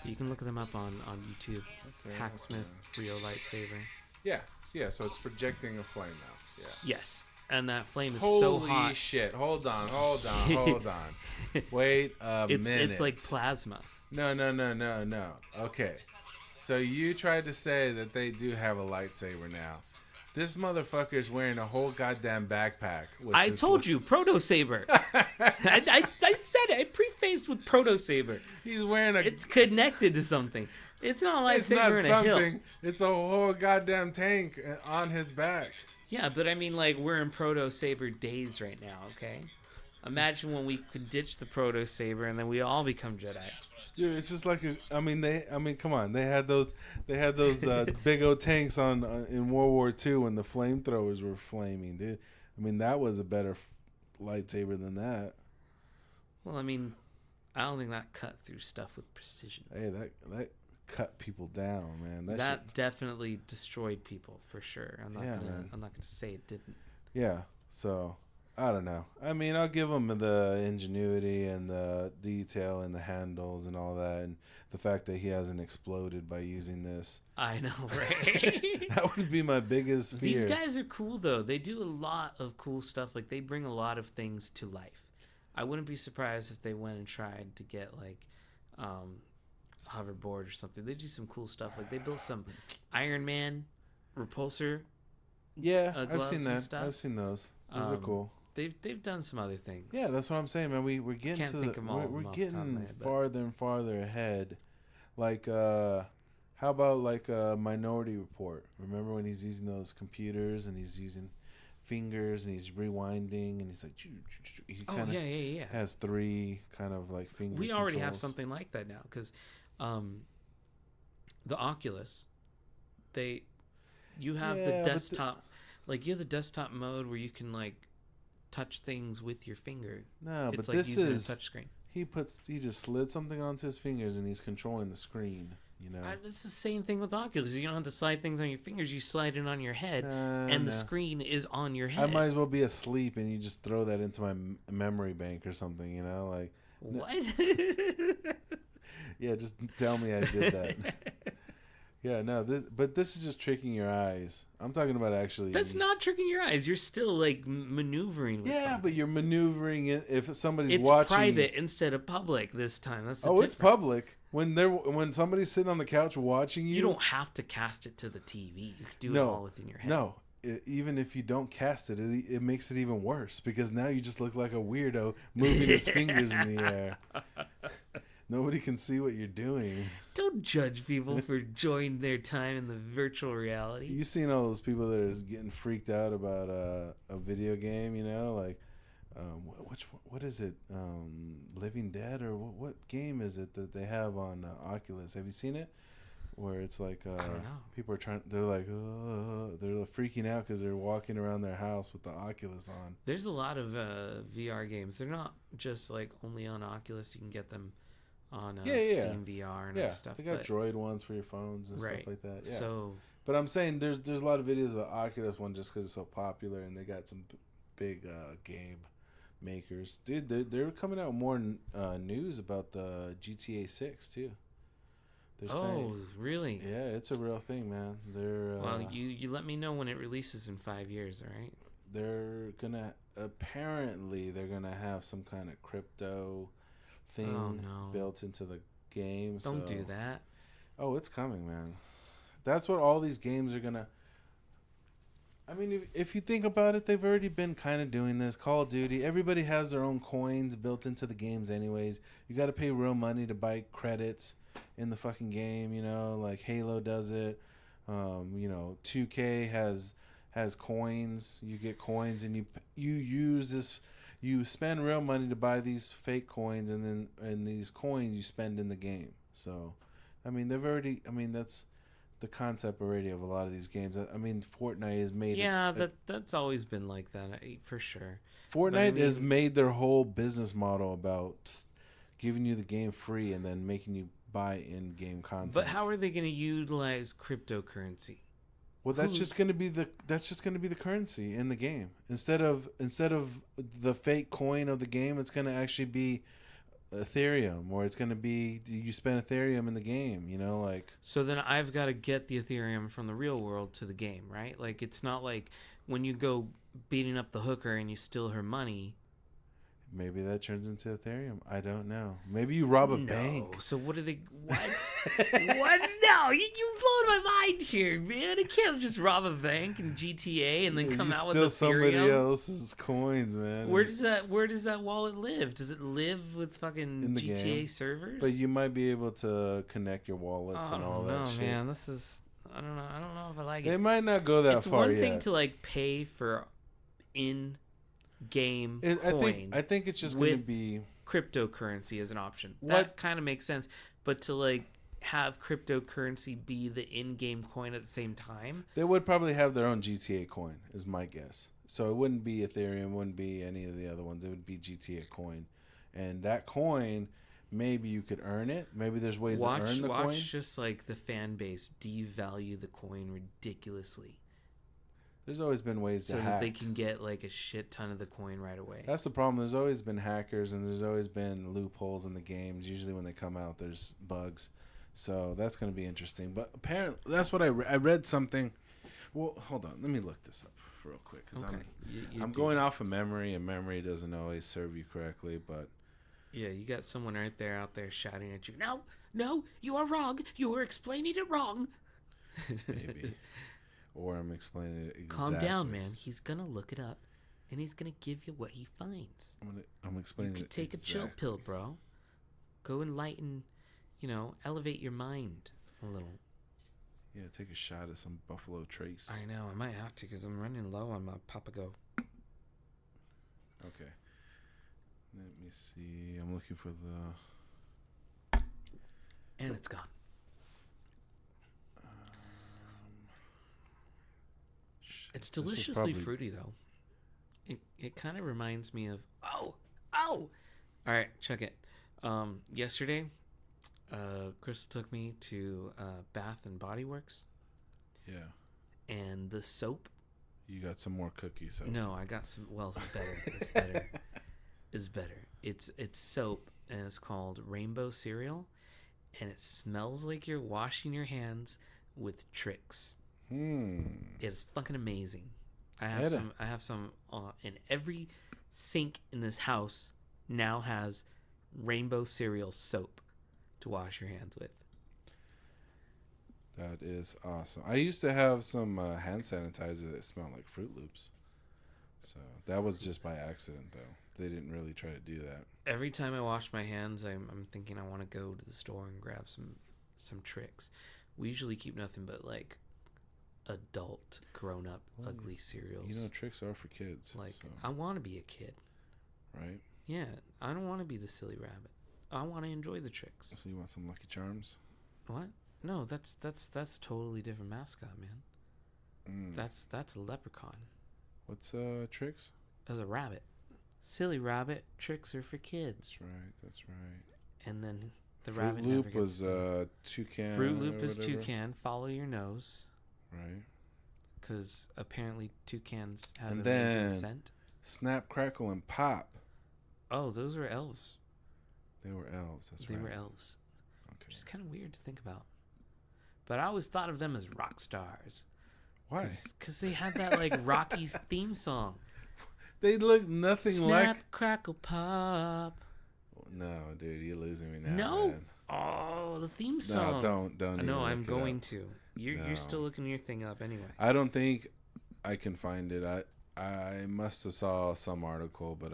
You can look them up on YouTube. Okay, Hacksmith Real Lightsaber. Yeah, so it's projecting a flame now. Yeah. Yes, and that flame is Holy so hot. shit. Hold on. Wait a minute. It's like plasma. No. Okay. So you tried to say that they do have a lightsaber now. This motherfucker's wearing a whole goddamn backpack. I told you, Proto Saber. I said it. I prefaced with Proto Saber. He's wearing a... It's connected to something. It's not a It's not lightsaber in a hill. something. It's a whole goddamn tank on his back. Yeah, but I mean, like, we're in Proto Saber days right now, okay? Imagine when we could ditch the Proto Saber and then we all become Jedi. Dude, it's just like come on. They had those big old tanks in World War II when the flamethrowers were flaming, dude. I mean, that was a better lightsaber than that. Well, I mean, I don't think that cut through stuff with precision. Hey, that cut people down, man. That definitely destroyed people for sure. I'm not gonna say it didn't. Yeah. So I don't know. I mean, I'll give them the ingenuity and the detail and the handles and all that, and the fact that he hasn't exploded by using this. I know, right? That would be my biggest fear. These guys are cool, though. They do a lot of cool stuff. Like, they bring a lot of things to life. I wouldn't be surprised if they went and tried to get, like, hoverboard or something. They do some cool stuff. Like, they built some Iron Man repulsor. Yeah, I've gloves seen and that. stuff. I've seen those. Those are cool. They've done some other things. Yeah, that's what I'm saying, man. We're getting Can't to think of all of them we're off the top of getting my head, but- farther and farther ahead. Like how about like Minority Report? Remember when he's using those computers and he's using fingers and he's rewinding and he's like he Oh, kind of yeah. has 3 kind of like finger We already have controls. something like that now because the Oculus, you have the Yeah, but desktop, like you have the desktop mode where you can like touch things with your finger. No, It's but like this using is a touch screen. he just slid something onto his fingers and he's controlling the screen, you know. It's the same thing with Oculus. You don't have to slide things on your fingers. You slide it on your head, and the screen is on your head. I might as well be asleep and you just throw that into my memory bank or something, you know, like. What? Yeah, just tell me I did that. Yeah, no, but this is just tricking your eyes. I'm talking about actually. That's not tricking your eyes. You're still like maneuvering. With Yeah, something. but you're maneuvering it if somebody's It's watching. private instead of public this time. That's the It's difference. public. When somebody's sitting on the couch watching you. You don't have to cast it to the TV. You can do it all within your head. No, even if you don't cast it, it makes it even worse because now you just look like a weirdo moving his fingers in the air. Nobody can see what you're doing. Don't judge people for enjoying their time in the virtual reality. You seen all those people that are getting freaked out about a video game, you know, like what is it? Living Dead or what game is it that they have on Oculus? Have you seen it? Where it's like I don't know. people are they're like they're freaking out because they're walking around their house with the Oculus on. There's a lot of VR games. They're not just like only on Oculus. You can get them on Steam VR and other stuff. They got Droid ones for your phones and stuff like that. Yeah. So, but I'm saying there's a lot of videos of the Oculus one just because it's so popular and they got some big game makers. Dude, they're coming out with more news about the GTA 6 too. They're saying, really? Yeah, it's a real thing, man. They're well, you let me know when it releases in 5 years, all right? apparently they're gonna have some kind of crypto thing built into the game. Don't do that. Oh, it's coming, man. That's what all these games are gonna. I mean, if you think about it, they've already been kind of doing this. Call of Duty, everybody has their own coins built into the games anyways. You got to pay real money to buy credits in the fucking game, you know, like Halo does it. 2K has coins. You get coins and you use this. You spend real money to buy these fake coins, and these coins you spend in the game. So, I mean, that's the concept already of a lot of these games. I mean, Fortnite has made that's always been like that for sure. Fortnite has made their whole business model about giving you the game free and then making you buy in-game content. But how are they going to utilize cryptocurrency? Well, that's just going to be the currency in the game. Instead of the fake coin of the game, it's going to actually be Ethereum, or it's going to be you spend Ethereum in the game, you know, like. So then I've got to get the Ethereum from the real world to the game, right? Like, it's not like when you go beating up the hooker and you steal her money. Maybe that turns into Ethereum. I don't know. Maybe you rob a bank. So what are they? What? What? No, you're blowing my mind here, man. I can't just rob a bank in GTA and then come out with Ethereum. Steal somebody else's coins, man. Where does that wallet live? Does it live with fucking in the GTA game servers? But you might be able to connect your wallets and all that shit. Man, this is. I don't know if I like it. They might not go that far yet. It's one thing to like pay for in-game coin. I think it's just going to be cryptocurrency as an option. That kind of makes sense. But to like have cryptocurrency be the in-game coin at the same time, they would probably have their own GTA coin, is my guess. So it wouldn't be Ethereum, wouldn't be any of the other ones. It would be GTA coin, and that coin, maybe you could earn it. Maybe there's ways to earn the coin. Watch just like the fan base devalue the coin ridiculously. There's always been ways to hack. So that they can get like a shit ton of the coin right away. That's the problem. There's always been hackers and there's always been loopholes in the games. Usually when they come out, there's bugs. So that's going to be interesting. But apparently, that's what I read something. Well, hold on. Let me look this up real quick. Because I'm going off of memory, and memory doesn't always serve you correctly. But yeah, you got someone out there shouting at you. No, you are wrong. You are explaining it wrong. Maybe. Or I'm explaining it exactly. Calm down, man. He's gonna look it up, and he's gonna give you what he finds. I'm explaining. You could take a chill pill, bro. Go enlighten, elevate your mind a little. Yeah, take a shot at some Buffalo Trace. I know. I might have to because I'm running low on my Papago. Okay. Let me see. I'm looking for the. And it's gone. It's deliciously fruity, though. It kind of reminds me of... Oh! All right, check it. Yesterday, Crystal took me to Bath and Body Works. Yeah. And the soap... You got some more cookies. So. No, I got some... Well, it's better. It's better. It's better. It's soap, and it's called Rainbow Cereal, and it smells like you're washing your hands with Trix. It's fucking amazing. I have some in every sink in this house now has Rainbow Cereal soap to wash your hands with. That is awesome. I used to have some hand sanitizer that smelled like Fruit Loops. So that was just by accident, though. They didn't really try to do that. Every time I wash my hands, I'm thinking I want to go to the store and grab some Trix. We usually keep nothing but like adult, grown-up, ugly cereals. Tricks are for kids. Like, so. I want to be a kid. Right? Yeah, I don't want to be the silly rabbit. I want to enjoy the Tricks. So you want some Lucky Charms? What? No, that's a totally different mascot, man. That's a leprechaun. What's Tricks? As a rabbit. Silly rabbit. Tricks are for kids. That's right. And then the Fruit rabbit Loop never gets was toucan. Fruit Loop is toucan. Follow your nose. Right. Because apparently toucans have and amazing then scent. Snap, Crackle, and Pop. Oh, those were elves. They were elves. They were elves. Okay. Which is kind of weird to think about. But I always thought of them as rock stars. Why? Because they had that like Rocky's theme song. They look nothing Snap, like. crackle, pop. No, dude, you're losing me now. No. Man. Oh, the theme song. No, don't. I know. Even I'm look it going up. to. You're No. still looking your thing up anyway. I don't think I can find it. I must have saw some article, but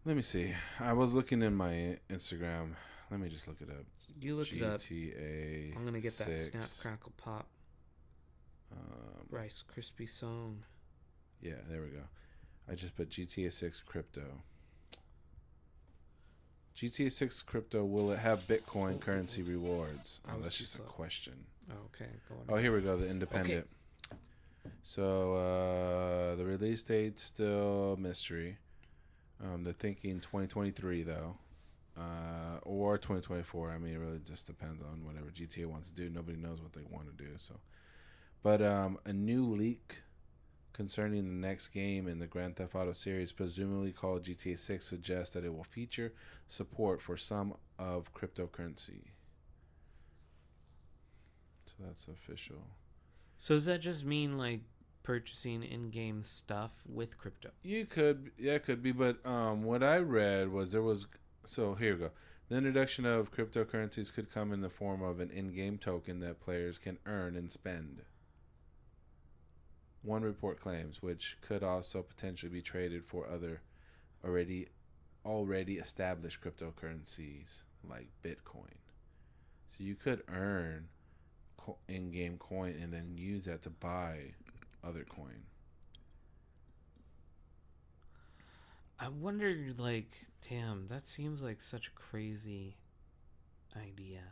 let me see. I was looking in my Instagram. Let me just look it up. You look it up. GTA. I'm gonna get that 6. Snap, Crackle, Pop. Rice Krispie song. Yeah, there we go. I just put GTA 6 crypto. GTA 6 crypto, will it have Bitcoin currency rewards? Oh, that's just a question. Oh, okay. Go on. Oh, here we go. The Independent. Okay. So the release date's still mystery. They're thinking 2023 though, or 2024. I mean, it really just depends on whatever GTA wants to do. Nobody knows what they want to do. So, but a new leak concerning the next game in the Grand Theft Auto series, presumably called GTA 6, suggests that it will feature support for some of cryptocurrency. So that's official. So does that just mean like purchasing in-game stuff with crypto? It could be. But what I read was so here we go. The introduction of cryptocurrencies could come in the form of an in-game token that players can earn and spend. One report claims, which could also potentially be traded for other already established cryptocurrencies like Bitcoin. So you could earn in-game coin and then use that to buy other coin. I wonder, like, damn, that seems like such a crazy idea.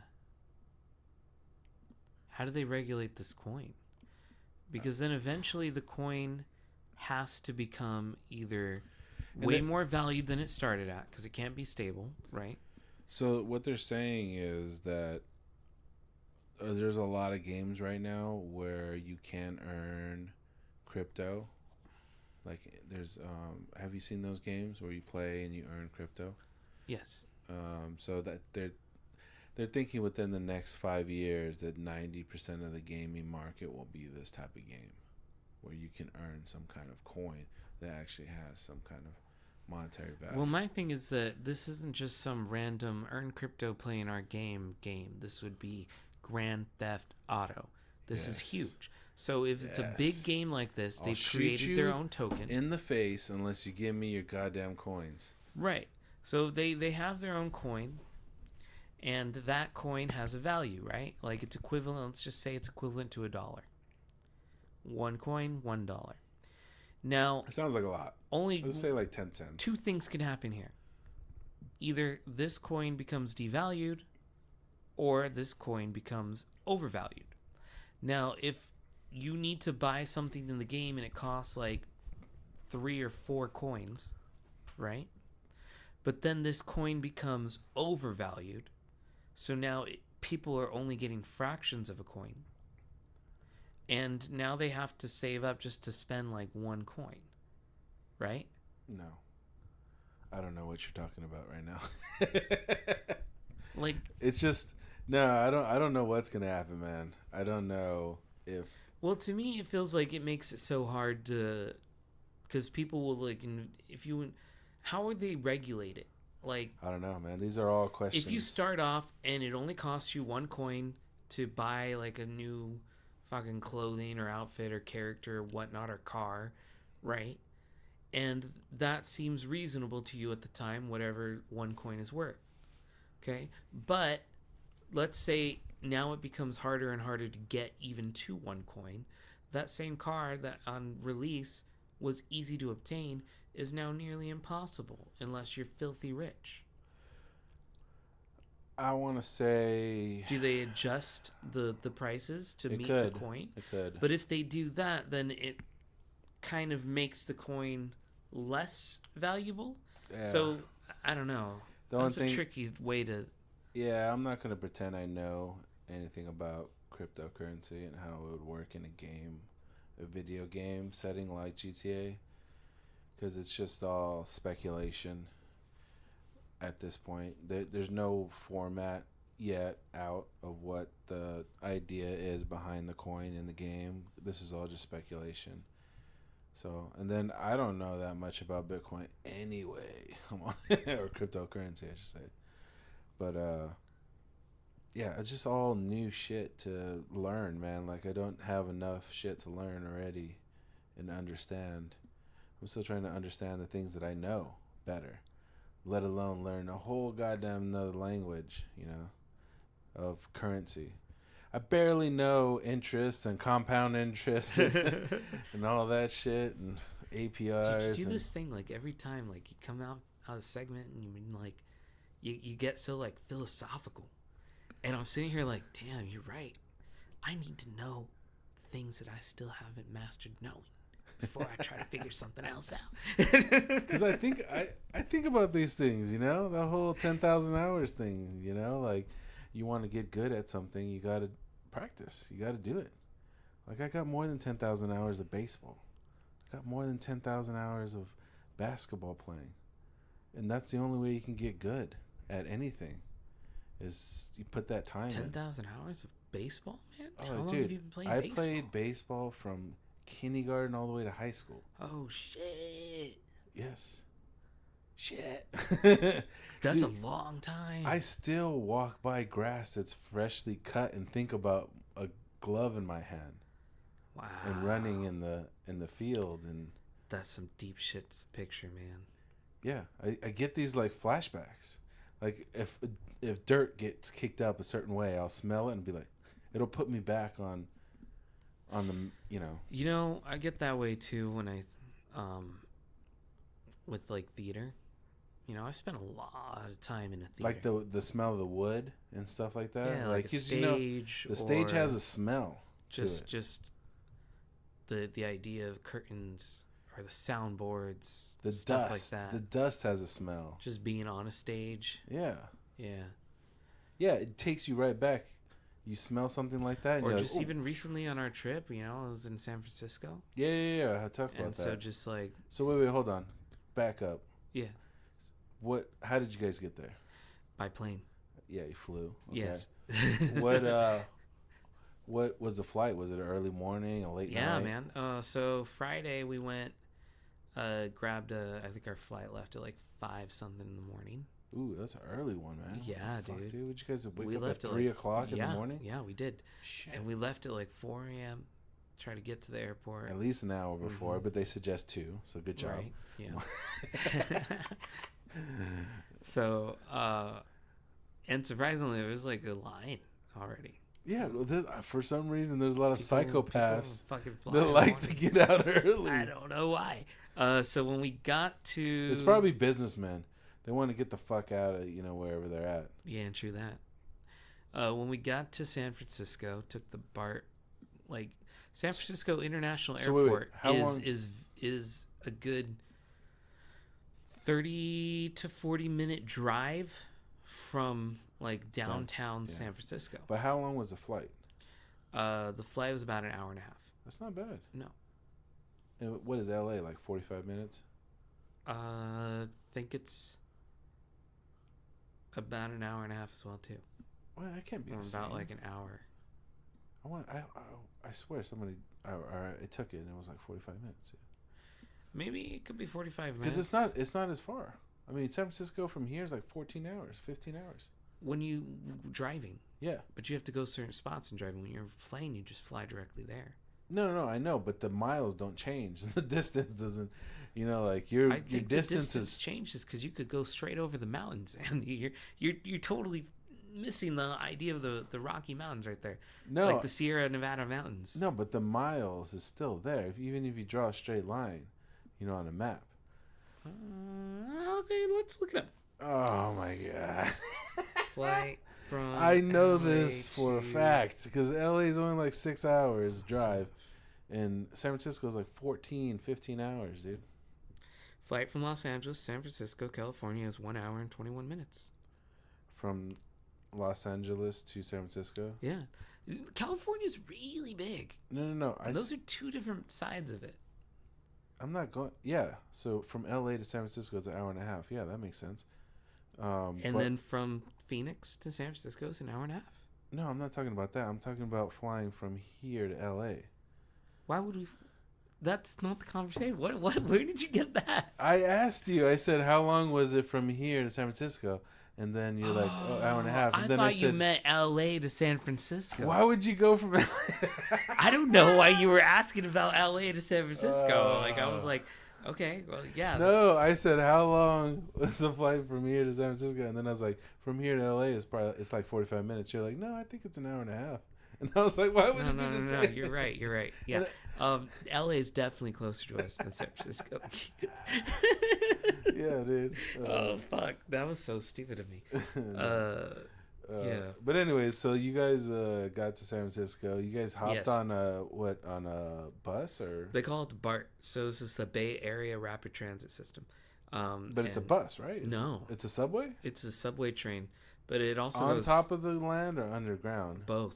How do they regulate this coin? Because then eventually the coin has to become either way more valued than it started at, because it can't be stable, right? So what they're saying is that there's a lot of games right now where you can earn crypto. Like there's, have you seen those games where you play and you earn crypto? Yes. So that they're thinking within the next 5 years that 90% of the gaming market will be this type of game, where you can earn some kind of coin that actually has some kind of monetary value. Well, my thing is that this isn't just some random earn crypto play in our game. This would be Grand Theft Auto. This is huge. So if it's a big game like this, they've created their own token. In the face unless you give me your goddamn coins. Right. So they have their own coin, and that coin has a value, right? Like it's equivalent, let's just say it's equivalent to $1. One coin, $1. Now, it sounds like a lot. Let's say like 10 cents. Two things can happen here. Either this coin becomes devalued, or this coin becomes overvalued. Now, if you need to buy something in the game and it costs like 3 or 4 coins, right? But then this coin becomes overvalued. So now people are only getting fractions of a coin. And now they have to save up just to spend like 1 coin. Right? No. I don't know what you're talking about right now. Like it's just I don't know what's going to happen, man. I don't know if well, to me it feels like it makes it so hard to cuz people will like how would they regulate it? Like I don't know, man. These are all questions. If you start off and it only costs you 1 coin to buy like a new fucking clothing or outfit or character or whatnot or car, right? And that seems reasonable to you at the time, whatever 1 coin is worth. Okay? But let's say now it becomes harder and harder to get even to 1 coin. That same car that on release was easy to obtain is now nearly impossible unless you're filthy rich. I want to say... Do they adjust the prices to meet the coin? It could. But if they do that, then it kind of makes the coin less valuable. Yeah. So, I don't know. That's a tricky way to... Yeah, I'm not going to pretend I know anything about cryptocurrency and how it would work in a video game setting like GTA. Because it's just all speculation at this point. There's no format yet out of what the idea is behind the coin in the game. This is all just speculation. So, and then I don't know that much about Bitcoin anyway. Come on, or cryptocurrency, I should say. But yeah, it's just all new shit to learn, man. Like I don't have enough shit to learn already and understand. I'm still trying to understand the things that I know better, let alone learn a whole goddamn another language, of currency. I barely know interest and compound interest and all that shit and APRs. Dude, you do this thing like every time, like you come out of a segment and you mean like you get so like philosophical, and I'm sitting here like, damn, you're right. I need to know things that I still haven't mastered knowing before I try to figure something else out. Because I think about these things, the whole 10,000 hours thing, like you want to get good at something, you got to practice, you got to do it. Like I got more than 10,000 hours of baseball. I got more than 10,000 hours of basketball playing. And that's the only way you can get good at anything is you put that time 10,000 hours of baseball, man? in. How Oh, long dude, have you been playing I baseball? played baseball from kindergarten all the way to high school. Oh, shit. Yes. Shit. That's Dude, a long time. I still walk by grass that's freshly cut and think about a glove in my hand Wow. and running in the field. And That's some deep shit to picture, man. yeah, I get these like flashbacks. Like if dirt gets kicked up a certain way, I'll smell it and be like, it'll put me back on the. I get that way too when I with like theater. I spent a lot of time in a theater. Like the smell of the wood and stuff like that. Yeah, like a 'cause, stage. the stage or has a smell. just the idea of curtains or the soundboards, The stuff dust. like that. The dust has a smell. Just being on a stage. Yeah. Yeah. Yeah, it takes you right back. You smell something like that, and Or you're just like, even recently on our trip, I was in San Francisco. yeah. I talk about And that. so just like, So wait, hold on, back up. yeah, How did you guys get there? by plane. Yeah, you flew. Okay. Yes. What was the flight? Was it an early morning, a late night? Yeah, man. So Friday we went, grabbed I think our flight left at like 5 something in the morning. Ooh, that's an early one, man. Yeah, What the fuck, dude. Would you guys wake We up left at at 3 like, o'clock in the morning? Yeah, we did. Shit. And we left at like 4 a.m. Try to get to the airport. At least an hour before, but they suggest 2, so good job. Right. Yeah. So, and surprisingly, there was like a line already. Yeah, well, for some reason, there's a lot of People psychopaths fucking fly that in the like to morning. get out early. I don't know why. So when we got to, It's probably businessmen. They want to get the fuck out of wherever they're at. yeah, true that. When we got to San Francisco, took the BART, like San Francisco International So wait, Airport how long- is a good 30 to 40 minute drive from like downtown yeah. San Francisco. But how long was the flight? The flight was about an hour and a half. That's not bad. No. And what is LA, like 45 minutes? I think it's about an hour and a half as well too. Well, that can't be Or the same. about like an hour. I swear somebody I took it and it was like 45 minutes. Maybe it could be 45 minutes. Because it's not as far. I mean, San Francisco from here is like 14 hours, 15 hours. when you driving, Yeah. but you have to go certain spots and driving. When you're flying, you just fly directly there. No, I know, but the miles don't change. The distance doesn't, like your I think distance the distance is. changes because you could go straight over the mountains, and you're totally missing the idea of the Rocky Mountains right there. No, like the Sierra Nevada mountains. no, but the miles is still there. Even if you draw a straight line, on a map. Okay, let's look it up. Oh my god. Flight from. I know LA this for a to- fact because LA is only like 6 hours drive, and San Francisco is like 14, 15 hours, dude. Flight from Los Angeles, San Francisco, California is 1 hour and 21 minutes. From Los Angeles to San Francisco. Yeah, California's really big. No. And those are two different sides of it. I'm not going. Yeah, so from LA to San Francisco is an hour and a half. Yeah, that makes sense. And but then from Phoenix to San Francisco is an hour and a half. No, I'm not talking about that. I'm talking about flying from here to L.A. Why would we? That's not the conversation. What? Where did you get that? I asked you. I said, how long was it from here to San Francisco? And then you're like, hour and a half. And I then thought said, you meant L.A. to San Francisco. why would you go from? I don't know why you were asking about L.A. to San Francisco. I was like, okay, well, yeah. No, I said, how long was the flight from here to San Francisco? And then I was like, from here to L.A. it's like 45 minutes. You're like, no, I think it's an hour and a half. And I was like, why would it be the same? You're right. Yeah. LA is definitely closer to us than San Francisco. Yeah, dude. Oh, fuck. That was so stupid of me. Yeah. But anyways, so you guys got to San Francisco. You guys hopped on a bus or? They call it the BART. So this is the Bay Area Rapid Transit System. But it's a bus, right? No. It's a subway? It's a subway train. But it also on goes top of the land or underground? both.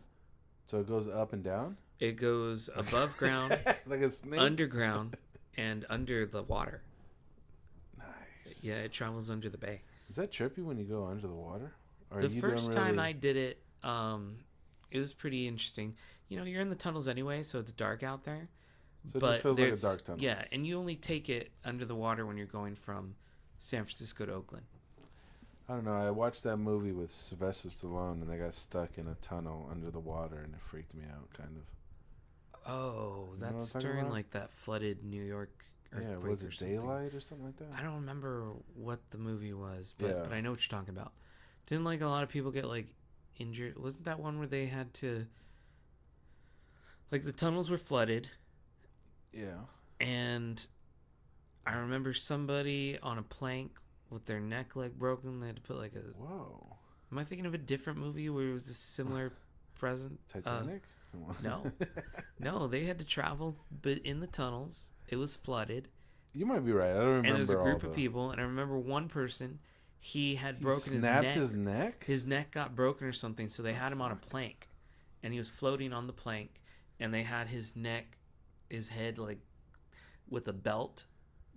So it goes up and down? It goes above ground, like a snake? underground, and under the water. Nice. Yeah, it travels under the bay. Is that trippy when you go under the water? Or The first time I did it, it was pretty interesting. You know, you're in the tunnels anyway, so it's dark out there. So it just feels like a dark tunnel. Yeah, and you only take it under the water when you're going from San Francisco to Oakland. I don't know. I watched that movie with Sylvester Stallone, and they got stuck in a tunnel under the water, and it freaked me out, kind of. Oh, You know what that's I'm talking during about? like that flooded New York earthquake. Yeah, was or it something. Daylight or something like that? I don't remember what the movie was, but Yeah. but I know what you're talking about. Didn't like a lot of people get like injured? Wasn't that one where they had to like the tunnels were flooded? Yeah. And I remember somebody on a plank with their neck like broken. They had to put like a. Whoa. Am I thinking of a different movie where it was a similar present? Titanic? No, no. They had to travel, but in the tunnels, it was flooded, You might be right. I don't remember. and it was a group all of the- people. And I remember one person, he had He broken snapped his neck. his neck? His neck got broken or something, so they had him on a plank, and he was floating on the plank, and they had his neck, his head like with a belt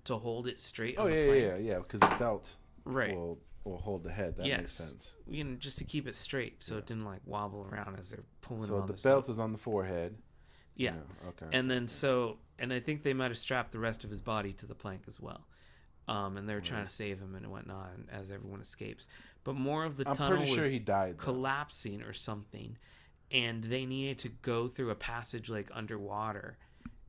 to hold it straight. Oh, on the yeah, plank. yeah. Because the belt Right. will hold the head. That makes sense. You know, just to keep it straight, so it didn't like wobble around as they're pulling. So on the this belt thing. is on the forehead. Yeah. Okay. And then and I think they might have strapped the rest of his body to the plank as well. And they were trying to save him and whatnot as everyone escapes. But more of the I'm tunnel pretty sure was he died, though. collapsing or something, and they needed to go through a passage like underwater,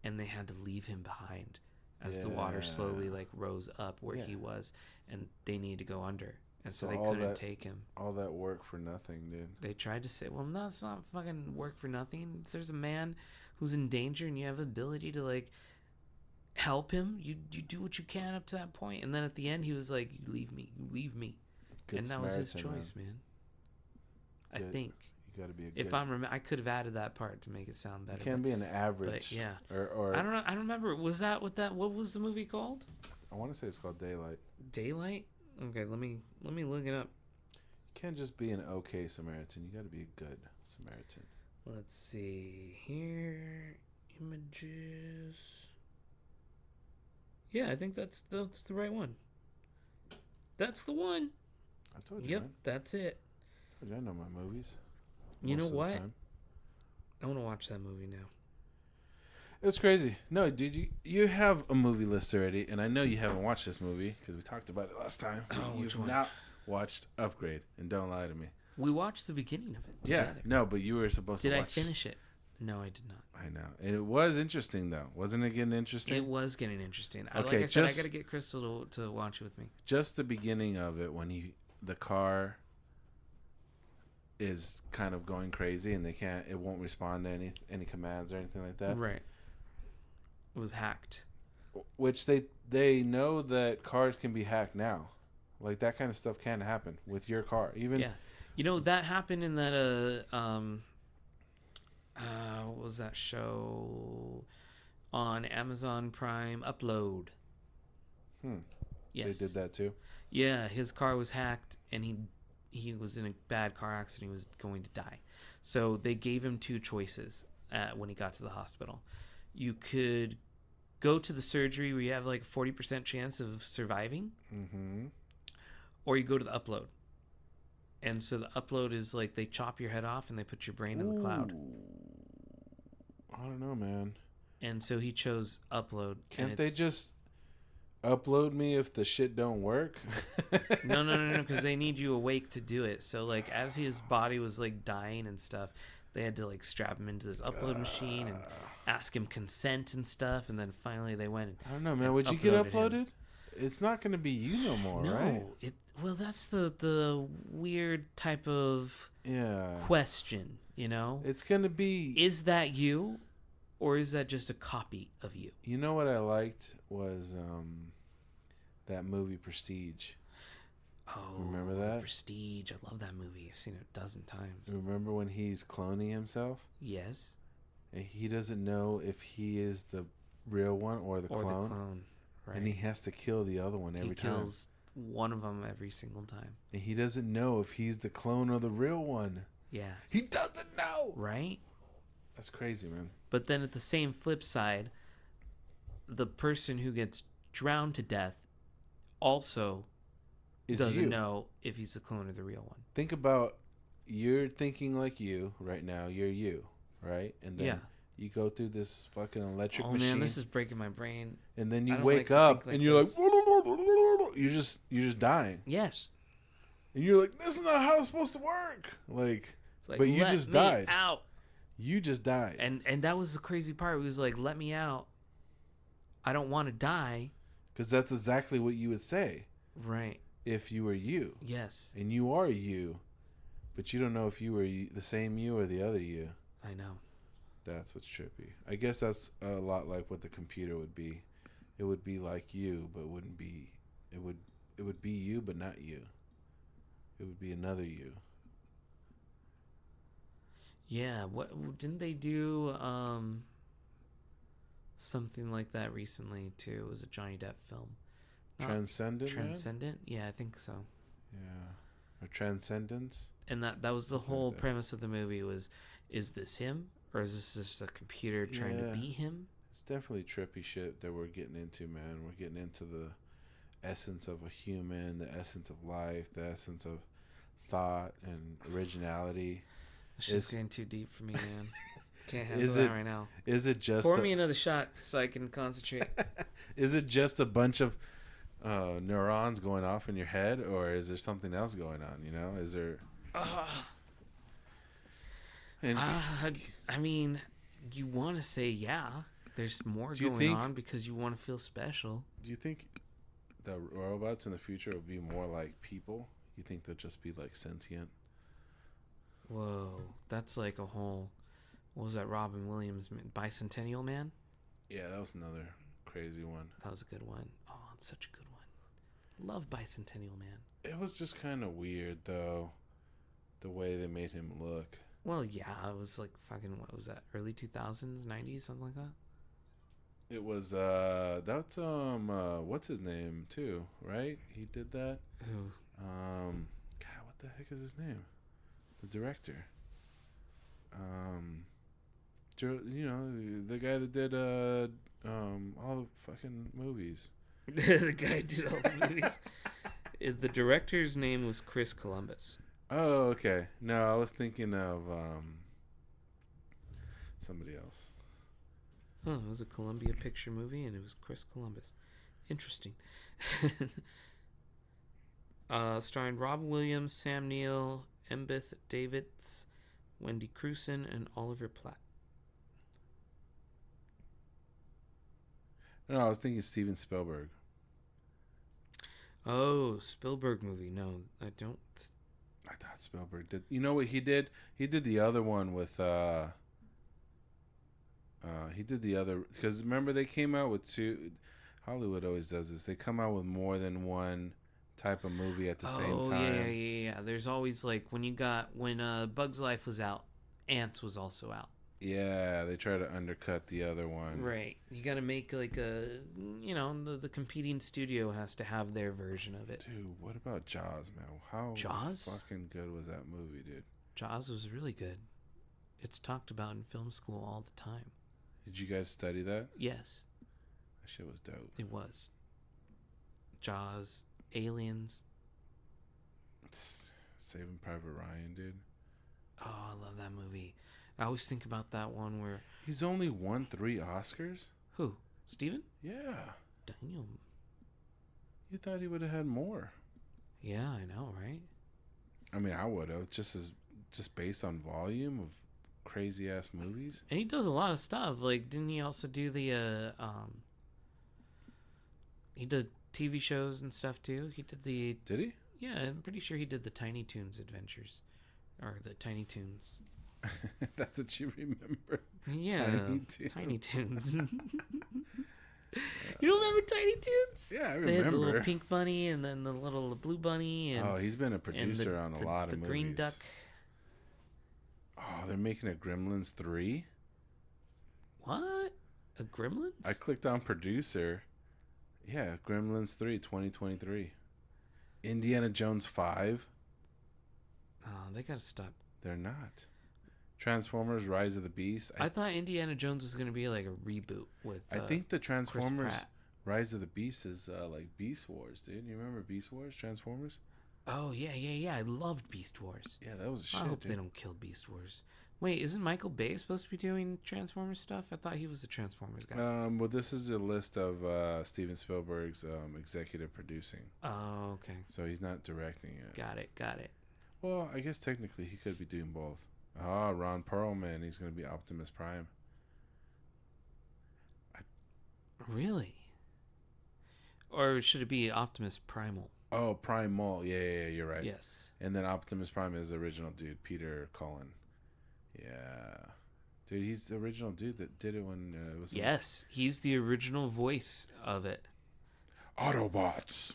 and they had to leave him behind as the water slowly like rose up where he was, and they needed to go under, and so they couldn't take him. All that work for nothing, dude. They tried to say, well, no, it's not fucking work for nothing. If there's a man who's in danger and you have the ability to like help him, you do what you can up to that point, and then at the end he was like, you leave me. Good And that was his Samaritan, choice, man. I Good. think You got to be a if good... I could have added that part to make it sound better. You can't be an average. but yeah. Or I don't know. I don't remember. Was that what was the movie called? I want to say it's called Daylight. Daylight. Okay, let me look it up. You can't just be an okay Samaritan. You got to be a good Samaritan. Let's see here. Images. Yeah, I think that's the right one. That's the one. I told you. Yep, Man. that's it. I told you I know my movies. You know most of the what? time. I want to watch that movie now. It's crazy. No, dude, you have a movie list already, and I know you haven't watched this movie because we talked about it last time. Oh, which You've one? not watched Upgrade, and don't lie to me. We watched the beginning of it Yeah, together. no, but you were supposed Did to I watch. finish it? No, I did not. I know, and it was interesting though, wasn't it? Getting interesting. It was getting interesting. Okay, Like I said, I just- got to get Crystal to watch it with me. Just the beginning of it when the car is kind of going crazy and it won't respond to any commands or anything like that. Right. It was hacked. Which they know that cars can be hacked now. Like that kind of stuff can happen with your car. Even Yeah. You know, that happened in that what was that show on Amazon Prime, Upload? Yes. They did that too. Yeah, his car was hacked and he was in a bad car accident. He was going to die. So they gave him two choices when he got to the hospital. You could go to the surgery where you have like a 40% chance of surviving, Mm-hmm. or you go to the Upload. And so the upload is like they chop your head off and they put your brain in the cloud. I don't know, man. And so he chose upload. Can't they just upload me if the shit don't work? No, because they need you awake to do it. So like as his body was like dying and stuff, they had to like strap him into this upload machine and ask him consent and stuff. And then finally they went. I don't know, man. Would you get uploaded? It's not going to be you no more, right? No, well, that's the weird type of question, you know? It's going to be... Is that you, or is that just a copy of you? You know what I liked was that movie Prestige. Oh, remember that? Prestige. I love that movie. I've seen it a dozen times. Remember when he's cloning himself? Yes. And he doesn't know if he is the real one or the clone. Right. And he has to kill the other one every time. He kills one of them every single time. And he doesn't know if he's the clone or the real one. Yeah. He doesn't know. Right? That's crazy, man. But then at the same flip side, the person who gets drowned to death also doesn't know if he's the clone or the real one. Think about, you're thinking like you right now. You're you, right? And then you go through this fucking electric machine. Oh man, this is breaking my brain. And then you wake up and you're like, you're just dying. Yes. And you're like, this is not how it's supposed to work. Like but you just died. Out. You just died. And that was the crazy part. He was like, let me out. I don't want to die. Because that's exactly what you would say. Right. If you were you. Yes. And you are you. But you don't know if you were the same you or the other you. I know. That's what's trippy. I guess that's a lot like what the computer would be. It would be like you, but it wouldn't be. It would be you, but not you. It would be another you. Yeah. What didn't they do? Something like that recently too. It was a Johnny Depp film. Transcendent. Transcendent. Yeah, I think so. Yeah. Or Transcendence. And that was the whole premise of the movie was, is this him? Or is this just a computer trying to be him? It's definitely trippy shit that we're getting into, man. We're getting into the essence of a human, the essence of life, the essence of thought and originality. It's just getting too deep for me, man. Can't handle that right now. Is it just... Pour me another shot so I can concentrate. Is it just a bunch of neurons going off in your head, or is there something else going on, you know? Is there... I mean, you want to say there's more going on because you want to feel special. Do you think the robots in the future will be more like people? You think they'll just be like sentient? Whoa, that's like a whole... What was that Robin Williams Bicentennial Man? Yeah, that was another crazy one. That was a good one. Oh, it's such a good one. Love Bicentennial Man. It was just kind of weird though, the way they made him look. Well, yeah, it was like fucking, what was that? Early 2000s, 90s, something like that? It was, that's, what's his name, too, right? He did that? Who? God, what the heck is his name? The director. You know, the guy that did, all the fucking movies. The guy did all the movies. The director's name was Chris Columbus. Oh, okay. No, I was thinking of somebody else. Oh, it was a Columbia Picture movie, and it was Chris Columbus. Interesting. Starring Robin Williams, Sam Neill, Embeth Davids, Wendy Crewson, and Oliver Platt. No, I was thinking Steven Spielberg. Oh, Spielberg movie. No, I don't. I thought Spielberg did. You know what he did? He did the other one with. He did the other because remember they came out with two. Hollywood always does this. They come out with more than one type of movie at the same time. Yeah. There's always like when Bug's Life was out, Ants was also out. Yeah, they try to undercut the other one. Right. You got to make like the competing studio has to have their version of it. Dude, what about Jaws, man? How Jaws? fucking good was that movie, dude? Jaws was really good. It's talked about in film school all the time. Did you guys study that? Yes. That shit was dope. It was. Jaws, Aliens. It's Saving Private Ryan, dude. Oh, I love that movie. I always think about that one where He's only won 3 Oscars? who? Steven? Yeah. Daniel. You thought he would have had more. Yeah, I know, right? I mean, I would have, just based on volume of crazy ass movies. And he does a lot of stuff. Like, didn't he also do the he did TV shows and stuff too? He did the Did he? Yeah, I'm pretty sure he did the Tiny Toons Adventures. Or the Tiny Toons. That's what you remember. Yeah. Tiny Toons. Tiny Toons. You don't remember Tiny Toons? Yeah, I They had the little remember. pink bunny and then the little blue bunny and Oh, he's been a producer on a lot of the movies. green duck. Oh, they're making a Gremlins 3? What? A Gremlins? I clicked on producer. Yeah, Gremlins 3, 2023. Indiana Jones 5? Oh, they gotta stop. They're not. Transformers Rise of the Beast. I thought Indiana Jones was gonna be like a reboot with. I think the Transformers Pratt. Rise of the Beast is like Beast Wars, dude. You remember Beast Wars, Transformers? Oh yeah. I loved Beast Wars. Yeah, that was a shit, I hope dude. they don't kill Beast Wars. Wait, isn't Michael Bay supposed to be doing Transformers stuff? I thought he was the Transformers guy. Well, this is a list of Steven Spielberg's executive producing. Oh, okay. So he's not directing it. Got it. Well, I guess technically he could be doing both. Ah, Ron Perlman. He's going to be Optimus Prime. Really? Or should it be Optimus Primal? Oh, Primal. Yeah, you're right. Yes. And then Optimus Prime is the original dude, Peter Cullen. Yeah. Dude, he's the original dude that did it when it was... Yes, he's the original voice of it. Autobots.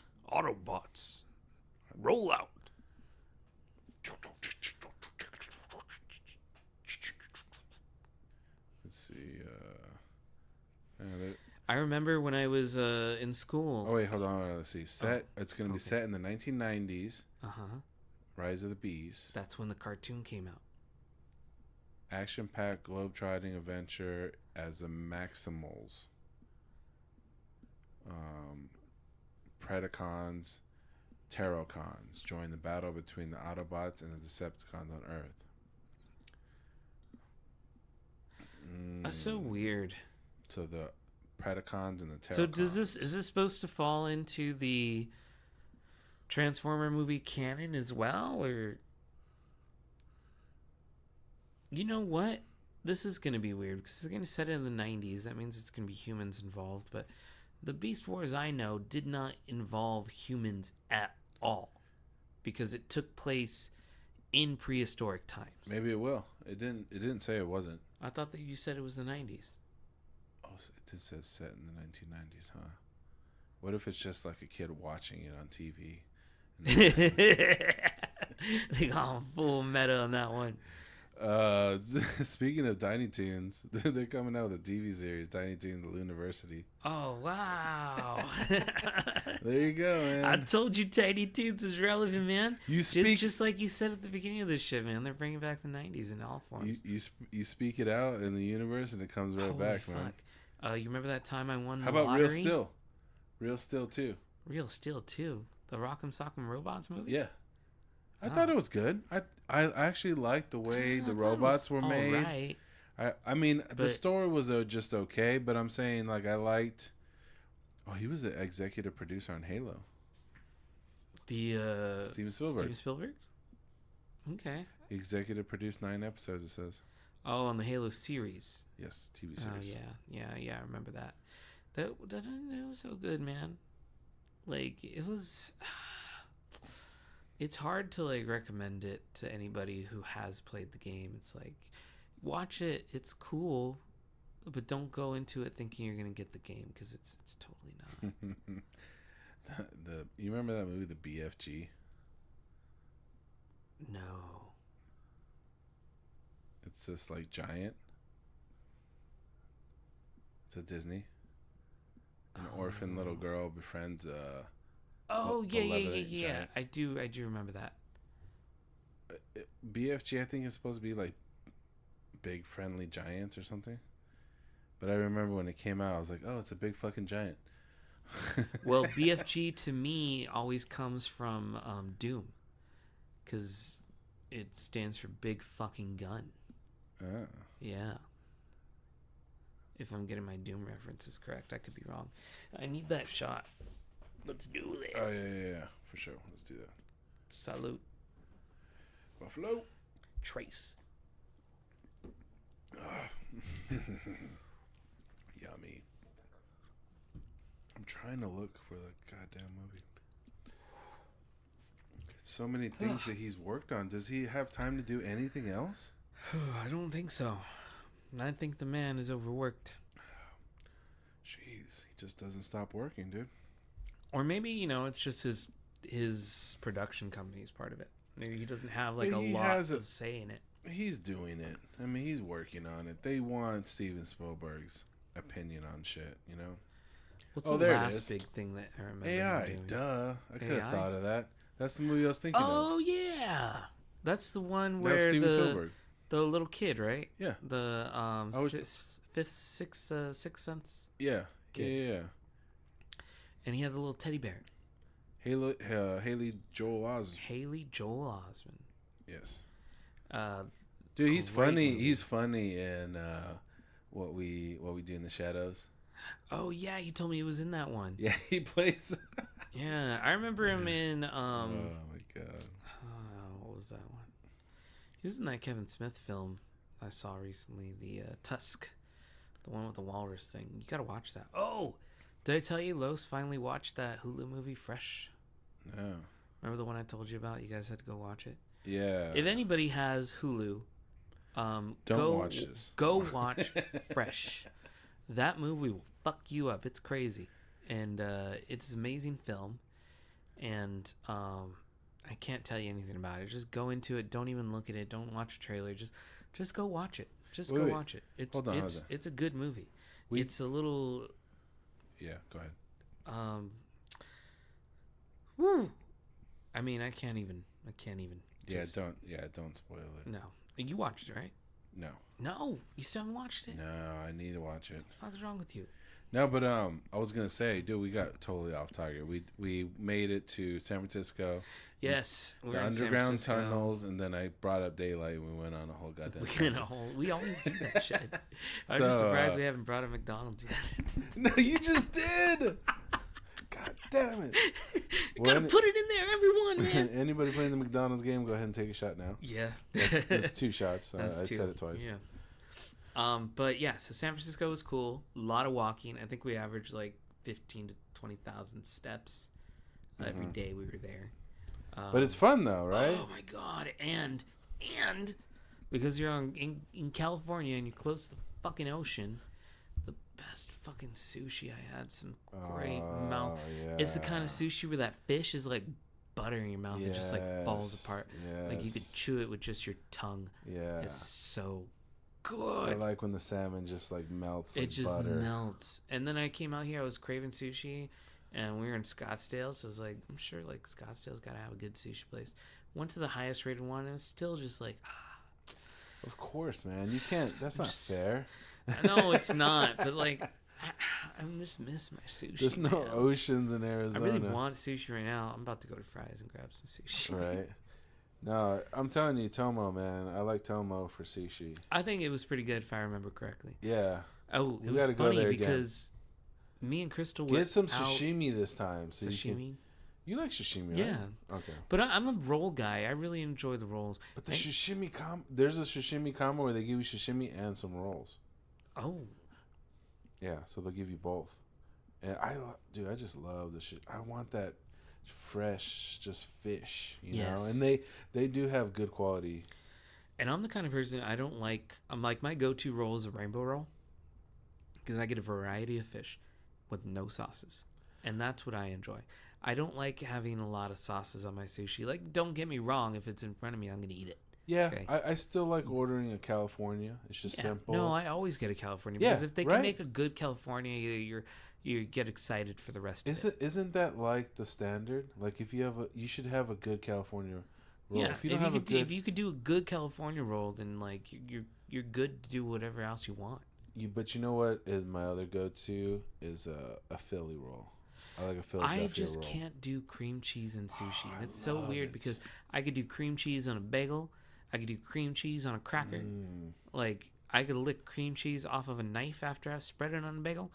Roll out. Let's see. I remember when I was in school. Oh, wait, hold on. Let's see. It's going to be set in the 1990s. Uh-huh. Rise of the Beast. That's when the cartoon came out. Action-packed globe-trotting adventure as the Maximals. Predacons, Terrorcons join the battle between the Autobots and the Decepticons on Earth. That's so weird. So the Predacons and the Terrorcons. So is this supposed to fall into the Transformer movie canon as well, or you know what? This is going to be weird because it's going to set it in the 90s. That means it's going to be humans involved, but the Beast Wars I know did not involve humans at all because it took place in prehistoric times. Maybe it will. It didn't say it wasn't. I thought that you said it was the 90s. Oh, it did say set in the 1990s, huh? What if it's just like a kid watching it on TV? They got full meta on that one. Speaking of Tiny Toons, they're coming out with a TV series, Tiny Toons: The Looniversity. Oh, wow. There you go, man. I told you Tiny Toons is relevant, man. You speak just like you said at the beginning of this shit, man. They're bringing back the 90s in all forms. you speak it out in the universe, and it comes right back, man. You remember that time I won the How about lottery? Real Steel? Real Steel 2. Real Steel 2. The Rock'em Sock'em Robots movie? Yeah. I thought it was good. I actually liked the way the robots were made. Right. I mean, the story was just okay, but I'm saying, like, I liked... Oh, he was the executive producer on Halo. Steven Spielberg? Okay. He executive produced 9 episodes, it says. Oh, on the Halo series. Yes, TV series. Oh, yeah, I remember that. That was so good, man. Like, it was... It's hard to, like, recommend it to anybody who has played the game. It's like, watch it, it's cool, but don't go into it thinking you're going to get the game, because it's totally not. You remember that movie, The BFG? No. It's this, like, giant. It's a Disney. An orphan little girl befriends yeah. giant. I do remember that. BFG, I think, is supposed to be like big friendly giants or something. But I remember when it came out, I was like, oh, it's a big fucking giant. Well, BFG to me always comes from Doom, because it stands for big fucking gun. Oh. Yeah. If I'm getting my Doom references correct, I could be wrong. I need that shot. Let's do this. Oh, yeah. For sure. Let's do that. Salute. Buffalo. Trace. Yummy. I'm trying to look for the goddamn movie. So many things that he's worked on. Does he have time to do anything else? I don't think so. I think the man is overworked. Jeez, he just doesn't stop working, dude. Or maybe, it's just his production company is part of it. Maybe he doesn't have like a lot of say in it. He's doing it. I mean, he's working on it. They want Steven Spielberg's opinion on shit, What's the last big thing that I remember? AI, duh. I could have thought of that. That's the movie I was thinking of. Oh, yeah. That's the one where Steven Spielberg. The little kid, right? Yeah. The Sixth Sense. Yeah. Kid. Yeah. And he had the little teddy bear. Haley Joel Osment. Haley Joel Osment. Yes. Dude, he's funny. Movie. He's funny in what we do in the shadows. Oh yeah, he told me he was in that one. Yeah, he plays. Yeah, I remember him in. Oh my god. What was that one? He was in that Kevin Smith film I saw recently, the Tusk, the one with the walrus thing. You gotta watch that. Oh, did I tell you Los finally watched that Hulu movie Fresh? No. Remember the one I told you about? You guys had to go watch it. Yeah. If anybody has Hulu, don't watch this. Go watch Fresh. That movie will fuck you up. It's crazy, and it's an amazing film. And I can't tell you anything about it. Just go into it. Don't even look at it. Don't watch a trailer. Just go watch it. Go watch it. It's a good movie. It's a little. Yeah, go ahead. Woo. I mean, I can't even. Yeah, don't spoil it. No, you watched it, right? No, you still haven't watched it. No, I need to watch it. What the fuck's wrong with you? No, but I was gonna say, dude, we got totally off target. We made it to San Francisco. Yes, the underground tunnels, and then I brought up daylight. And we went on a whole goddamn. We always do that shit. I'm just surprised we haven't brought a McDonald's yet. No, you just did. God damn it! You gotta put it in there, everyone, man. Anybody playing the McDonald's game, go ahead and take a shot now. Yeah, that's 2 shots. I said it twice. Yeah. But yeah, so San Francisco was cool. A lot of walking. I think we averaged like 15 to 20,000 steps every day we were there. But it's fun though, right? Oh my god! And because you're in California and you're close to the fucking ocean, the best fucking sushi I had. Some great mouth. Yeah. It's the kind of sushi where that fish is like butter in your mouth. It just like falls apart. Yes. Like you could chew it with just your tongue. Yeah. It's so good. I like when the salmon just like melts. Like it just butter. melts. And then I came out here. I was craving sushi, and we were in Scottsdale. So I was like, I'm sure like Scottsdale's got to have a good sushi place. Went to the highest rated one, and it was still just like. Of course, man. You can't. That's not fair. No, it's not. But like, I just miss my sushi. There's no oceans in Arizona. I really want sushi right now. I'm about to go to Fry's and grab some sushi. Right. No, I'm telling you, Tomo, man. I like Tomo for sushi. I think it was pretty good if I remember correctly. Yeah. Oh, it was funny because me and Crystal were get some sashimi this time. So sashimi? You like sashimi, right? Yeah. Okay. But I'm a roll guy. I really enjoy the rolls. But the sashimi there's a sashimi combo where they give you sashimi and some rolls. Oh. Yeah, so they'll give you both. And I just love the shit. I want that fresh, just fish, you know? And they do have good quality. And I'm the kind of person I'm like my go-to roll is a rainbow roll because I get a variety of fish with no sauces. And that's what I enjoy. I don't like having a lot of sauces on my sushi. Like, don't get me wrong. If it's in front of me, I'm going to eat it. Yeah, okay. I still like ordering a California. It's just simple. No, I always get a California because if they can make a good California, you get excited for the rest of it. Isn't that like the standard? Like if you should have a good California roll. Yeah, if you could do a good California roll, then like you're good to do whatever else you want. But you know what is my other go-to is a Philly roll. I like a Philadelphia I just roll. can't do cream cheese in sushi. Oh, And I it's so love weird it. because I could do cream cheese on a bagel. I could do cream cheese on a cracker. Like, I could lick cream cheese off of a knife after I've spread it on a bagel.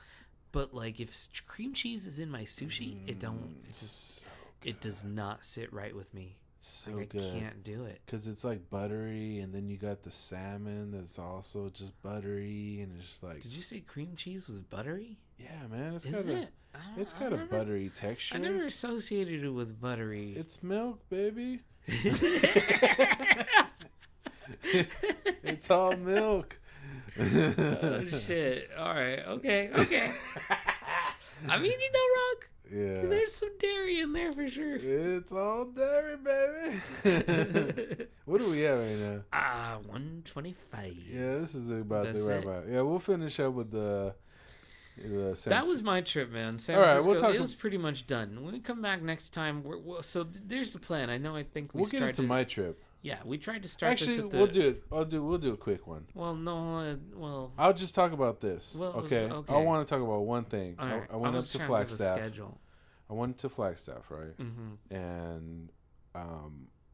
But, like, if cream cheese is in my sushi, it does not sit right with me. So like, good. I can't do it. Because it's like buttery, and then you got the salmon that's also just buttery, and it's just like... Did you say cream cheese was buttery? Yeah, man. It's got a buttery texture. I never associated it with buttery. It's milk, baby. It's all milk. Oh, shit. All right. Okay. I mean, Rock. Yeah. There's some dairy in there for sure. It's all dairy, baby. What do we have right now? 125. Yeah, this is about That's the right it. amount. Yeah, we'll finish up with the That was my trip, man. San All right, Francisco, we'll talk it was pretty much done. When we come back next time, there's the plan. I think We'll get into my trip. Yeah, we tried to start Actually, this at the... we'll do it. We'll do a quick one. Well, no, I'll just talk about this. Well, okay? okay. I want to talk about one thing. All right. I went I up was to trying give a Flagstaff. schedule. I went to Flagstaff, right? Mm-hmm. And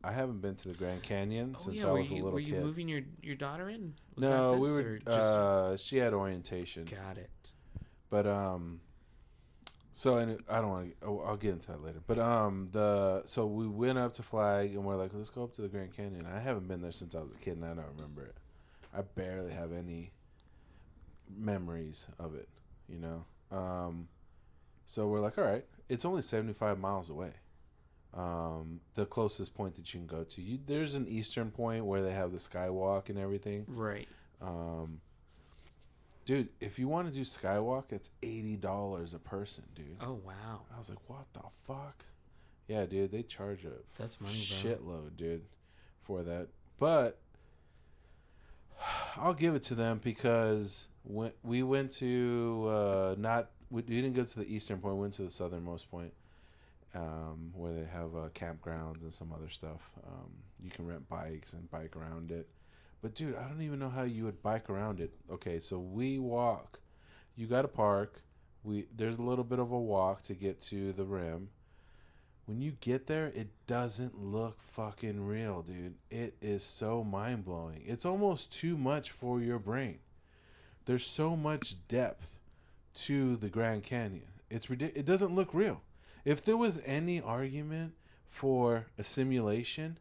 I haven't been to the Grand Canyon since I were was a little Were you kid. moving your daughter in? Was No, that we this, were. or just... She had orientation. Got it. But so and I don't want to. I'll get into that later. But so we went up to Flag and we're like, let's go up to the Grand Canyon. I haven't been there since I was a kid, and I don't remember it. I barely have any memories of it, you know. So we're like, all right, it's only 75 miles away. The closest point that you can go to. There's an eastern point where they have the skywalk and everything. Right. Dude, if you want to do skywalk, it's $80 a person, dude. Oh, wow. I was like, what the fuck? Yeah, dude, they charge That's money, shitload, dude, for that. But I'll give it to them because when we went to we didn't go to the eastern point. We went to the southernmost point, where they have campgrounds and some other stuff. You can rent bikes and bike around it. But dude, I don't even know how you would bike around it. Okay, so we walk. You got to park. There's a little bit of a walk to get to the rim. When you get there, it doesn't look fucking real, dude. It is so mind-blowing. It's almost too much for your brain. There's so much depth to the Grand Canyon. It's ridiculous. It doesn't look real. If there was any argument for a simulation,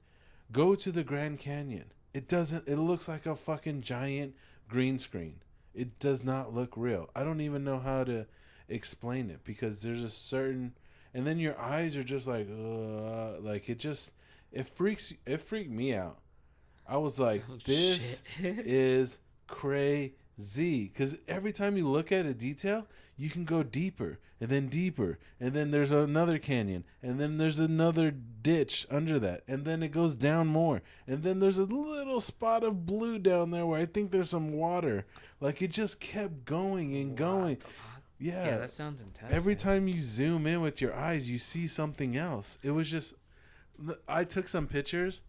go to the Grand Canyon. It doesn't. It looks like a fucking giant green screen. It does not look real. I don't even know how to explain it because there's a certain, and then your eyes are just like it freaked me out. I was like, this is crazy because every time you look at a detail, you can go deeper and then there's another canyon and then there's another ditch under that and then it goes down more and then there's a little spot of blue down there where I think there's some water. Like it just kept going and going. Yeah, that sounds intense. Every time you zoom in with your eyes, you see something else. It was just, I took some pictures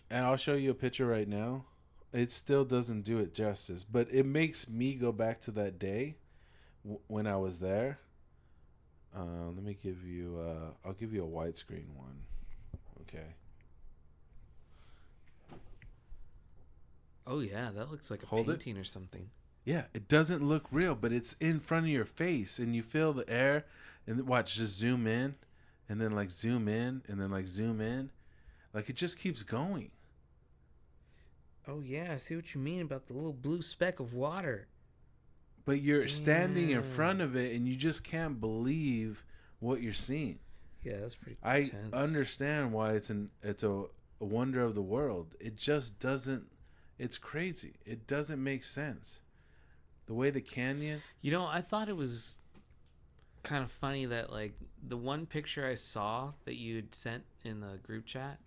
and I'll show you a picture right now. It still doesn't do it justice, but it makes me go back to that day when I was there. Let me give you, I'll give you a widescreen one. Okay. Oh yeah, that looks like a Hold it. painting or something. Yeah, it doesn't look real, but it's in front of your face and you feel the air and watch, just zoom in and then like zoom in and then like zoom in. Like it just keeps going. Oh yeah, I see what you mean about the little blue speck of water. But you're standing in front of it and you just can't believe what you're seeing. Yeah, that's pretty intense. intense. I understand why it's a wonder of the world. It just doesn't, it's crazy. It doesn't make sense. The way the canyon... You know, I thought it was kind of funny that, like, the one picture I saw that you had sent in the group chat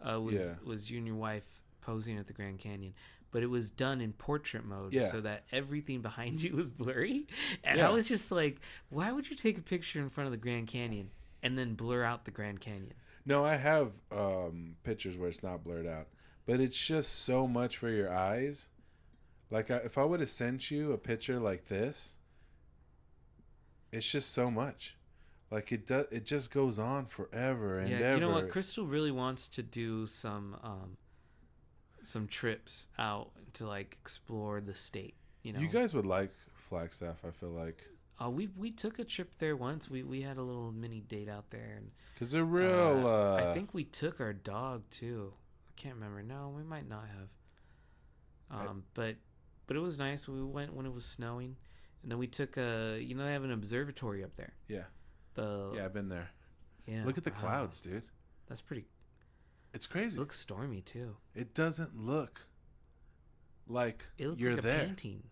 was you and your wife posing at the Grand Canyon. But it was done in portrait mode so that everything behind you was blurry. And I was just like, why would you take a picture in front of the Grand Canyon and then blur out the Grand Canyon? No, I have pictures where it's not blurred out. But it's just so much for your eyes. Like, if I would have sent you a picture like this, it's just so much. Like it just goes on forever and ever. You know what? Crystal really wants to do some trips out to like explore the state. You know, You guys would like Flagstaff, I feel like. we took a trip there once. We had a little mini date out there, and Because they're real. I think we took our dog too. I can't remember. No, we might not have. But it was nice. We went when it was snowing, and then we took they have an observatory up there. Yeah. Yeah, I've been there. Yeah. Look at the clouds, dude. That's pretty. It's crazy. It looks stormy too. It doesn't look like It looks you're like a there. painting.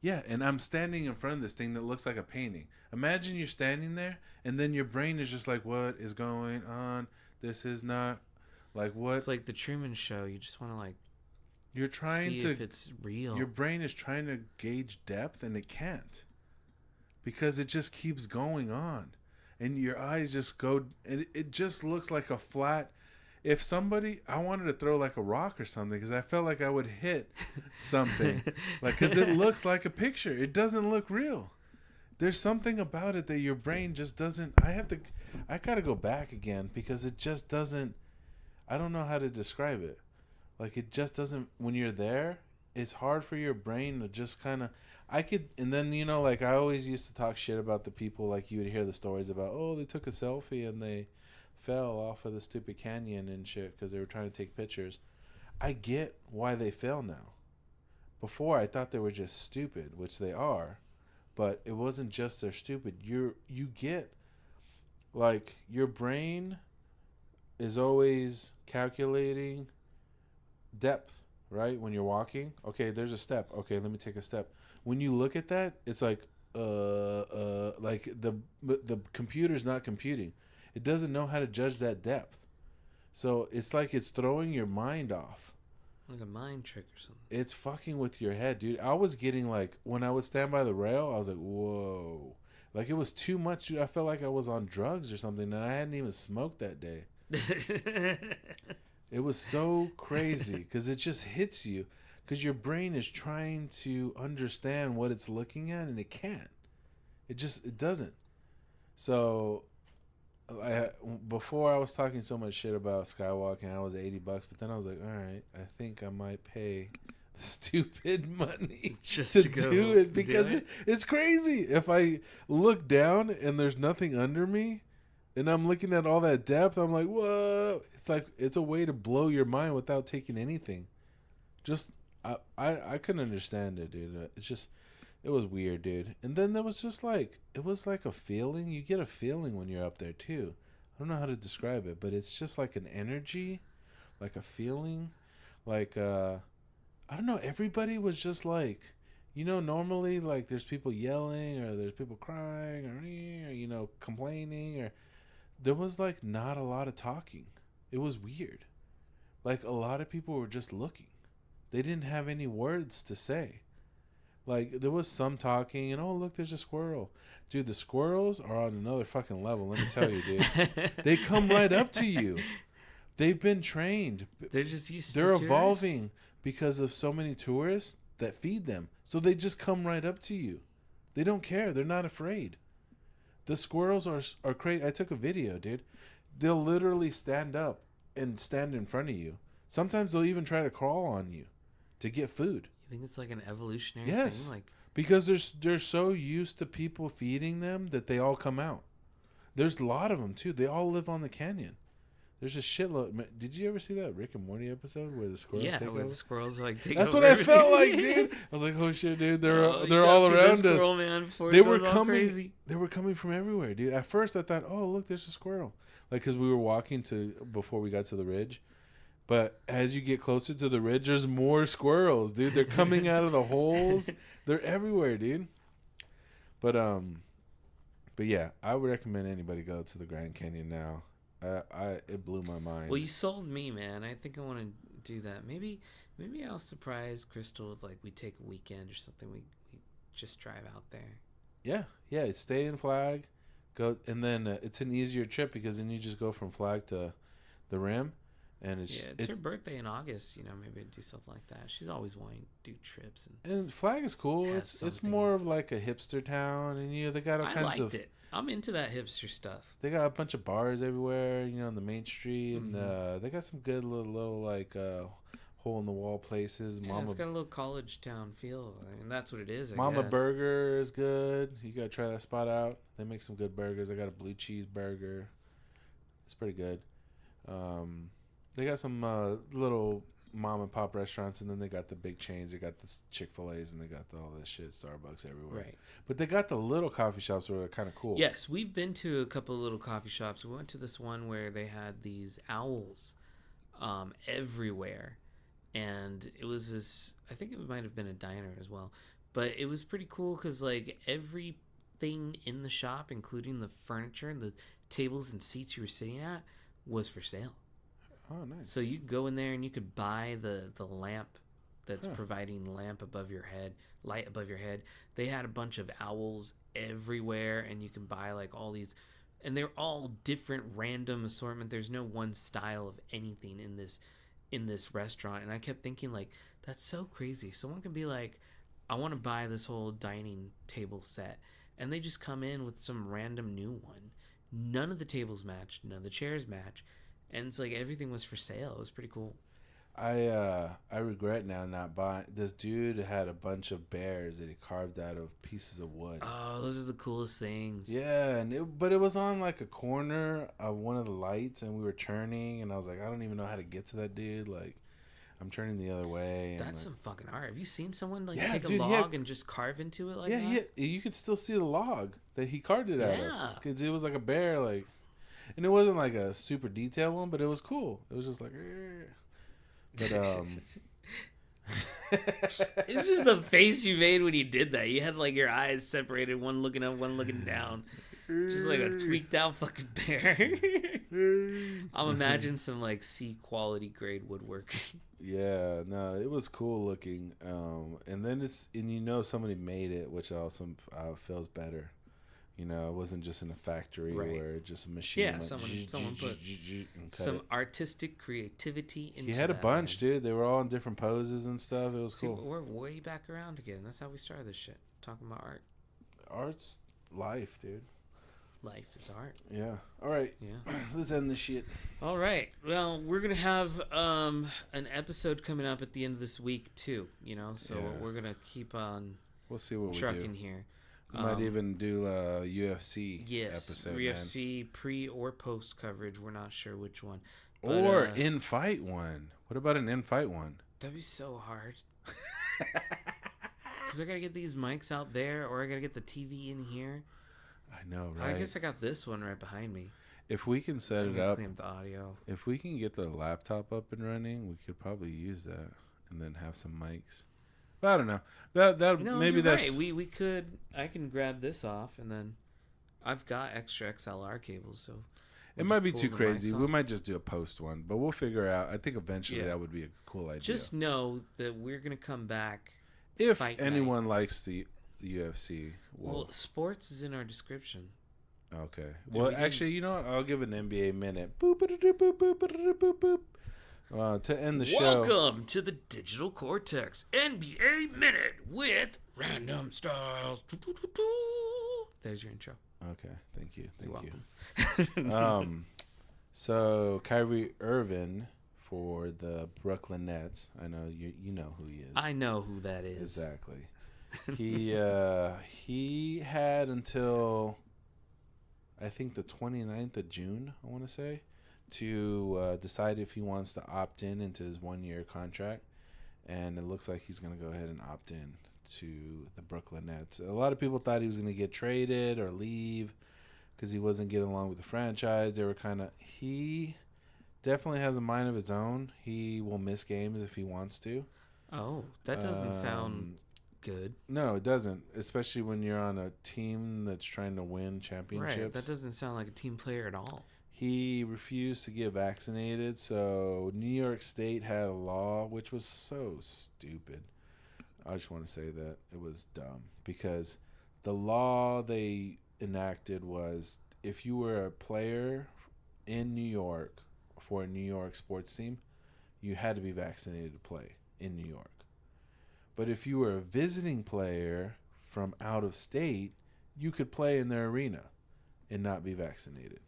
Yeah, and I'm standing in front of this thing that looks like a painting. Imagine you're standing there, and then your brain is just like, what is going on? This is not like what. It's like the Truman Show. You just want to like. You're trying see to. if it's real. Your brain is trying to gauge depth, and it can't, because it just keeps going on, and your eyes just go, and it just looks like a flat. If I wanted to throw like a rock or something, because I felt like I would hit something, like, because it looks like a picture. It doesn't look real. There's something about it that your brain just doesn't. I gotta go back again, because it just doesn't. I don't know how to describe it. Like, it just doesn't. When you're there, it's hard for your brain to just kind of. And then like I always used to talk shit about the people. Like, you would hear the stories about, oh, they took a selfie and they fell off of the stupid canyon and shit because they were trying to take pictures. I get why they fell now. Before, I thought they were just stupid, which they are, but it wasn't just they're stupid. You get, like, your brain is always calculating depth, right? When you're walking, okay, there's a step. Okay, let me take a step. When you look at that, it's like like the computer's not computing. It doesn't know how to judge that depth. So it's like it's throwing your mind off. Like a mind trick or something. It's fucking with your head, dude. I was getting like, when I would stand by the rail, I was like, whoa. Like, it was too much, dude. I felt like I was on drugs or something, and I hadn't even smoked that day. It was so crazy because it just hits you, because your brain is trying to understand what it's looking at, and it can't. It doesn't. So before I was talking so much shit about skywalking, I was $80, but then I was like, all right, I think I might pay the stupid money just to go do it, because do it? it's crazy. If I look down and there's nothing under me, and I'm looking at all that depth, I'm like, whoa. It's like, it's a way to blow your mind without taking anything. Just, I couldn't understand it, dude. It was weird, dude. And then there was just like, it was like a feeling. You get a feeling when you're up there too. I don't know how to describe it, but it's just like an energy, like a feeling. Like, I don't know. Everybody was just like, normally like there's people yelling, or there's people crying, or, complaining, or there was like not a lot of talking. It was weird. Like, a lot of people were just looking. They didn't have any words to say. Like, there was some talking, and, oh, look, there's a squirrel. Dude, the squirrels are on another fucking level, let me tell you, dude. They come right up to you. They've been trained. They're just used They're to evolving because of so many tourists that feed them. So they just come right up to you. They don't care. They're not afraid. The squirrels are crazy. I took a video, dude. They'll literally stand up and stand in front of you. Sometimes they'll even try to crawl on you to get food. You think it's like an evolutionary Yes, thing? Like, because they're so used to people feeding them that they all come out. There's a lot of them too. They all live on the canyon. There's a shitload. Did you ever see that Rick and Morty episode where the squirrels take over? where the squirrels like take That's over what I everything. felt like, dude. I was like, oh shit, dude. They're You all gotta feed that around us. squirrel, man, before They it were goes all coming. crazy. They were coming from everywhere, dude. At first, I thought, oh, look, there's a squirrel. Like, because we were walking before we got to the ridge. But as you get closer to the ridge, there's more squirrels, dude. They're coming out of the holes. They're everywhere, dude. But yeah, I would recommend anybody go to the Grand Canyon now. It blew my mind. Well, you sold me, man. I think I want to do that. Maybe I'll surprise Crystal with, like, we take a weekend or something. We just drive out there. Yeah. Stay in Flag, go, and then it's an easier trip because then you just go from Flag to the Rim, And it's her birthday in August. Maybe I'd do something like that. She's always wanting to do trips. And Flag is cool. It's more of like a hipster town, and they got all kinds of. It. I'm into that hipster stuff. They got a bunch of bars everywhere, on the main street, and they got some good little like hole in the wall places. Yeah, it's got a little college town feel. That's what it is. Mama Burger is good. You gotta try that spot out. They make some good burgers. I got a blue cheese burger. It's pretty good. They got some little mom and pop restaurants, and then they got the big chains. They got the Chick-fil-A's, and they got all this shit, Starbucks everywhere. Right. But they got the little coffee shops where they're kind of cool. Yes, we've been to a couple of little coffee shops. We went to this one where they had these owls everywhere. And it was this, I think it might have been a diner as well. But it was pretty cool because, like, everything in the shop, including the furniture and the tables and seats you were sitting at, was for sale. Oh, nice. So you could go in there and you could buy the lamp that's providing light above your head. They had a bunch of owls everywhere, and you can buy, like, all these. And they're all different random assortment. There's no one style of anything in this restaurant. And I kept thinking, like, that's so crazy. Someone can be like, I want to buy this whole dining table set, and they just come in with some random new one. None of the tables match, none of the chairs match, and it's like everything was for sale. It was pretty cool. I regret now not buying. This dude had a bunch of bears that he carved out of pieces of wood. Oh, those are the coolest things. Yeah, but it was on like a corner of one of the lights, and we were turning, and I was like, I don't even know how to get to that dude. Like, I'm turning the other way. And that's some fucking art. Have you seen someone take a log and just carve into it like that? Yeah, you could still see the log that he carved it out of. Because it was like a bear, like, and it wasn't like a super detailed one, but it was cool. It was just like, but it's just the face you made when you did that. You had like your eyes separated, one looking up, one looking down. Just like a tweaked out fucking bear. I'm imagining some like C quality grade woodwork. Yeah, no, it was cool looking. And then somebody made it, which also feels better. It wasn't just in a factory where just a machine. Yeah, someone put some artistic creativity into it. He had a bunch, dude. They were all in different poses and stuff. It was cool. We're way back around again. That's how we started this shit. Talking about art. Art's life, dude. Life is art. Yeah. All right. Yeah. Let's end this shit. All right. Well, we're gonna have an episode coming up at the end of this week too. So we're gonna keep on. We'll see what trucking we do. Here. We might even do a UFC episode. UFC pre or post coverage. We're not sure which one. But, or in-fight one. What about an in-fight one? That'd be so hard. Because I got to get these mics out there, or I got to get the TV in here. I know, right? I guess I got this one right behind me. If we can set it up. Clean up the audio. If we can get the laptop up and running, we could probably use that and then have some mics. I don't know. Maybe that's right. We could. I can grab this off, and then I've got extra XLR cables, so it might be too crazy. We might just do a post one, but we'll figure out. I think eventually that would be a cool idea. Just know that we're gonna come back if anyone likes the UFC. Well, sports is in our description. Okay. Well, actually, I'll give an NBA minute. Boop boop boop boop boop boop boop boop. To end the show. Welcome to the Digital Cortex NBA Minute with Random Styles. There's your intro. Okay, thank you. You're welcome. So Kyrie Irving for the Brooklyn Nets. I know you know who he is. I know who that is. Exactly. He had until I think the 29th of June, I want to say, to decide if he wants to opt into his 1-year contract, and it looks like he's going to go ahead and opt in to the Brooklyn Nets. A lot of people thought he was going to get traded or leave because he wasn't getting along with the franchise. He definitely has a mind of his own. He will miss games if he wants to. Oh, that doesn't sound good. No, it doesn't, especially when you're on a team that's trying to win championships. Right, that doesn't sound like a team player at all. He refused to get vaccinated, so New York State had a law, which was so stupid. I just want to say that it was dumb, because the law they enacted was if you were a player in New York for a New York sports team, you had to be vaccinated to play in New York. But if you were a visiting player from out of state, you could play in their arena and not be vaccinated.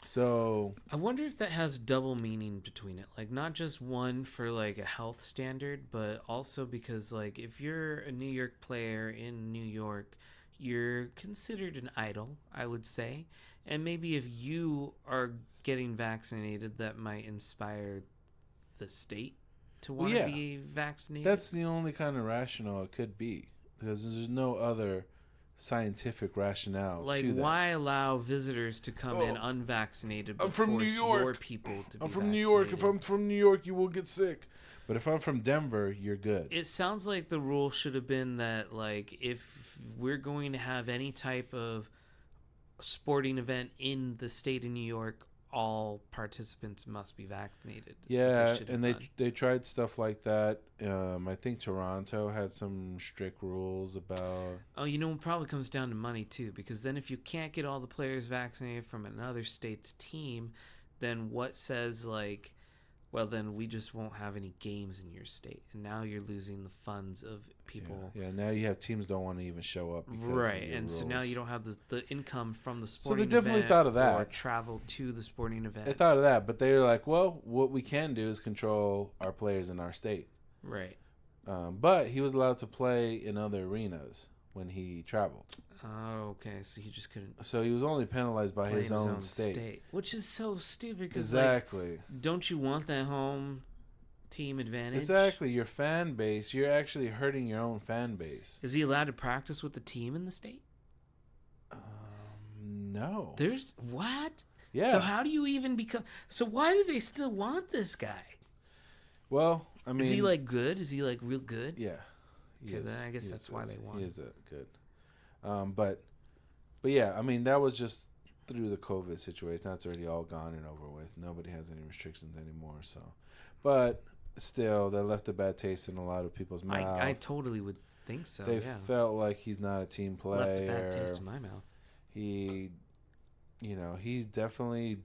So I wonder if that has double meaning between it. Like, not just one for like a health standard, but also because like if you're a New York player in New York, you're considered an idol, I would say. And maybe if you are getting vaccinated, that might inspire the state to want to be vaccinated. That's the only kind of rationale it could be, because there's no other scientific rationale like, to that. why allow visitors to come in unvaccinated but I'm from force New York. your people to be I'm from vaccinated? New York. If I'm from New York, you will get sick. But if I'm from Denver, you're good. It sounds like the rule should have been that, like, if we're going to have any type of sporting event in the state of New York, all participants must be vaccinated. Yeah, and they tried stuff like that. I think Toronto had some strict rules about... Oh, it probably comes down to money, too, because then if you can't get all the players vaccinated from another state's team, then what says, like, well, then we just won't have any games in your state. And now you're losing the funds of people. Yeah, now you have teams don't want to even show up. Because right, of your and rules. so now you don't have the income from the sporting event. So they definitely thought of that. Or travel to the sporting event. They thought of that, but they were like, well, what we can do is control our players in our state. Right. But he was allowed to play in other arenas when he traveled. Oh, okay. So he just couldn't. So he was only penalized by his own state. Which is so stupid because, exactly. like, don't you want that home team advantage? Exactly. Your fan base, you're actually hurting your own fan base. Is he allowed to practice with the team in the state? No. There's what? Yeah. So how do you even become? So why do they still want this guy? Well, I mean, is he like good? Is he like real good? Yeah. I guess that's why they want him. He is good. But yeah, I mean, that was just through the COVID situation. That's already all gone and over with. Nobody has any restrictions anymore. So, but still, that left a bad taste in a lot of people's mouths. I totally would think so. They felt like he's not a team player. Left a bad taste in my mouth. He's definitely,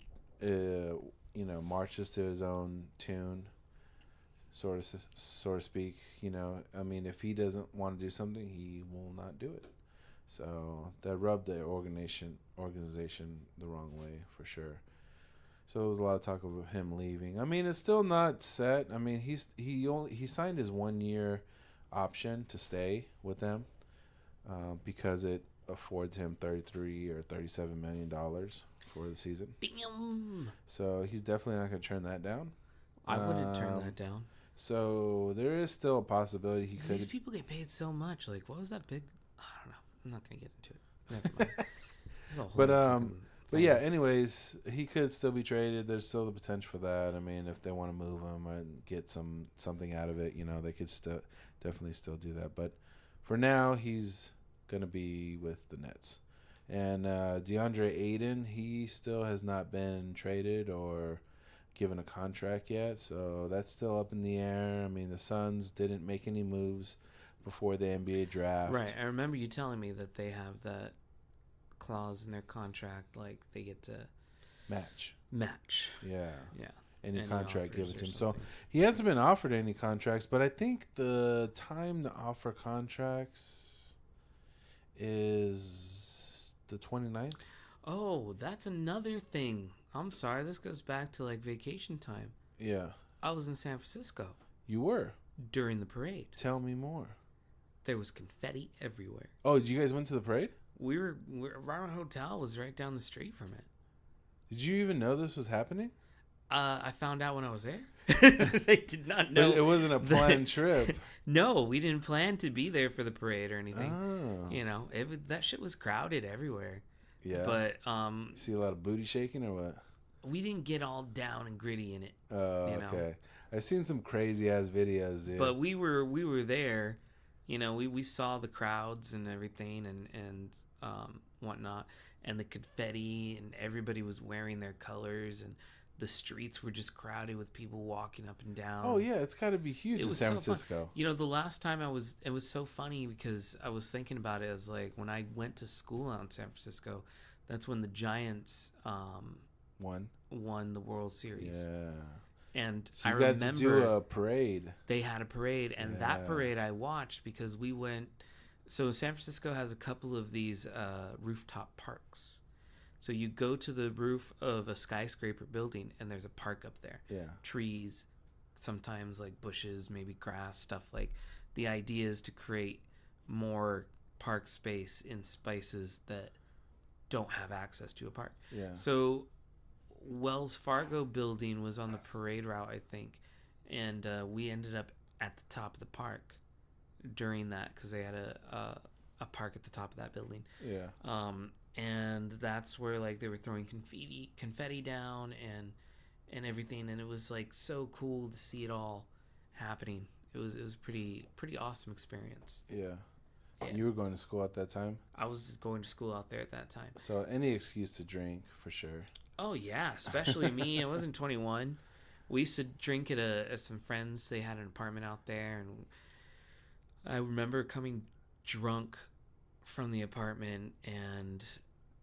marches to his own tune, so to speak. I mean, if he doesn't want to do something, he will not do it. So that rubbed the organization the wrong way for sure. So there was a lot of talk of him leaving. I mean, it's still not set. I mean, he signed his 1-year option to stay with them because it affords him $33 or $37 million for the season. Damn. So he's definitely not going to turn that down. I wouldn't turn that down. So there is still a possibility he could. These people get paid so much. Like, what was that big? I don't know. I'm not gonna get into it. Never mind. But yeah. Anyways, he could still be traded. There's still the potential for that. I mean, if they want to move him and get something out of it, they could definitely still do that. But for now, he's gonna be with the Nets. And DeAndre Ayton, he still has not been traded or given a contract yet, so that's still up in the air. I mean, the Suns didn't make any moves before the NBA draft. Right. I remember you telling me that they have that clause in their contract, like they get to match. Yeah. Any contract given to him. So he hasn't been offered any contracts, but I think the time to offer contracts is the 29th. Oh, that's another thing. I'm sorry, this goes back to like vacation time. Yeah. I was in San Francisco. You were? During the parade. Tell me more. There was confetti everywhere. Oh, you guys went to the parade? Our hotel was right down the street from it. Did you even know this was happening? I found out when I was there. I did not know. But it wasn't a planned trip. No, we didn't plan to be there for the parade or anything. Oh. That shit was crowded everywhere. Yeah. But you see a lot of booty shaking or what? We didn't get all down and gritty in it. Oh, okay. I've seen some crazy ass videos, dude. But we were there. We saw the crowds and everything and whatnot, and the confetti, and everybody was wearing their colors, and the streets were just crowded with people walking up and down. Oh yeah, it's got to be huge in San Francisco. The last time it was so funny because I was thinking about it as like when I went to school out in San Francisco, that's when the Giants won. won the World Series. Yeah. And So I you got remember to do a parade. they had a parade, and that Yeah. parade I watched because we went. So San Francisco has a couple of these rooftop parks. So you go to the roof of a skyscraper building, and there's a park up there. Yeah. Trees, sometimes like bushes, maybe grass, stuff like. The idea is to create more park space in spaces that don't have access to a park. Yeah. So Wells Fargo building was on the parade route, I think, and we ended up at the top of the park during that because they had a park at the top of that building. Yeah. And that's where like they were throwing confetti down and everything, and it was like so cool to see it all happening. It was pretty awesome experience. Yeah. Yeah. You were going to school at that time? I was going to school out there at that time. So any excuse to drink, for sure. Oh yeah, especially me. I wasn't 21. We used to drink at some friends. They had an apartment out there, and I remember coming drunk from the apartment and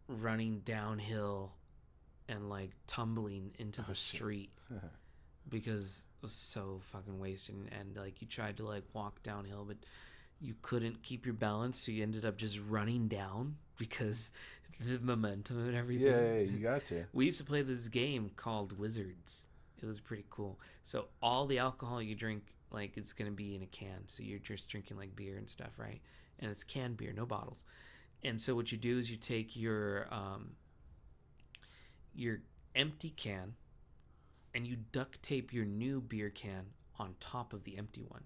running downhill and like tumbling into the street because it was so fucking wasted. And like you tried to like walk downhill, but you couldn't keep your balance, so you ended up just running down because the momentum and everything. Yeah, you got to. We used to play this game called Wizards. It was pretty cool. So all the alcohol you drink, like, it's going to be in a can. So you're just drinking, like, beer and stuff, right? And it's canned beer, no bottles. And so what you do is you take your empty can and you duct tape your new beer can on top of the empty one.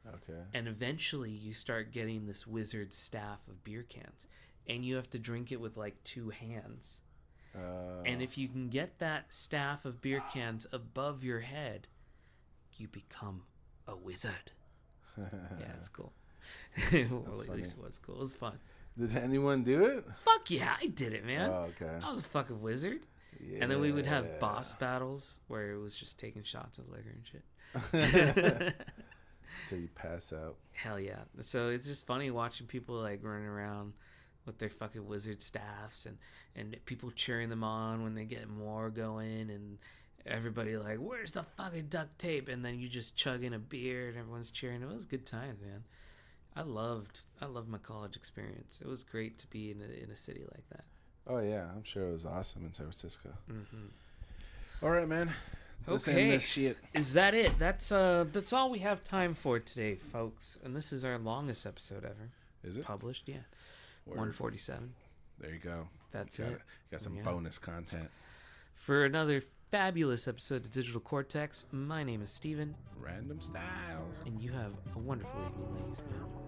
Okay. And eventually you start getting this wizard staff of beer cans. And you have to drink it with, like, 2 hands. And if you can get that staff of beer cans above your head, you become a wizard. Yeah, it's cool. Well, at least it was cool. It was fun. Did anyone do it? Fuck yeah, I did it, man. Oh, okay. I was a fucking wizard. Yeah. And then we would have boss battles where it was just taking shots of liquor and shit. Till you pass out. Hell yeah. So it's just funny watching people like running around with their fucking wizard staffs and people cheering them on when they get more going, and everybody like, where's the fucking duct tape? And then you just chug in a beer and everyone's cheering. It was good times, man. I loved my college experience. It was great to be in a city like that. Oh yeah, I'm sure it was awesome in San Francisco. Mm-hmm. All right, man. Let's end Okay, this shit. is that it? That's all we have time for today, folks. And this is our longest episode ever. Is it Published? Yeah, Word. 147. There you go. That's got it. Got some Yeah. bonus content. For another fabulous episode of Digital Cortex, my name is Steven. Random styles. And you have a wonderful evening, ladies and gentlemen.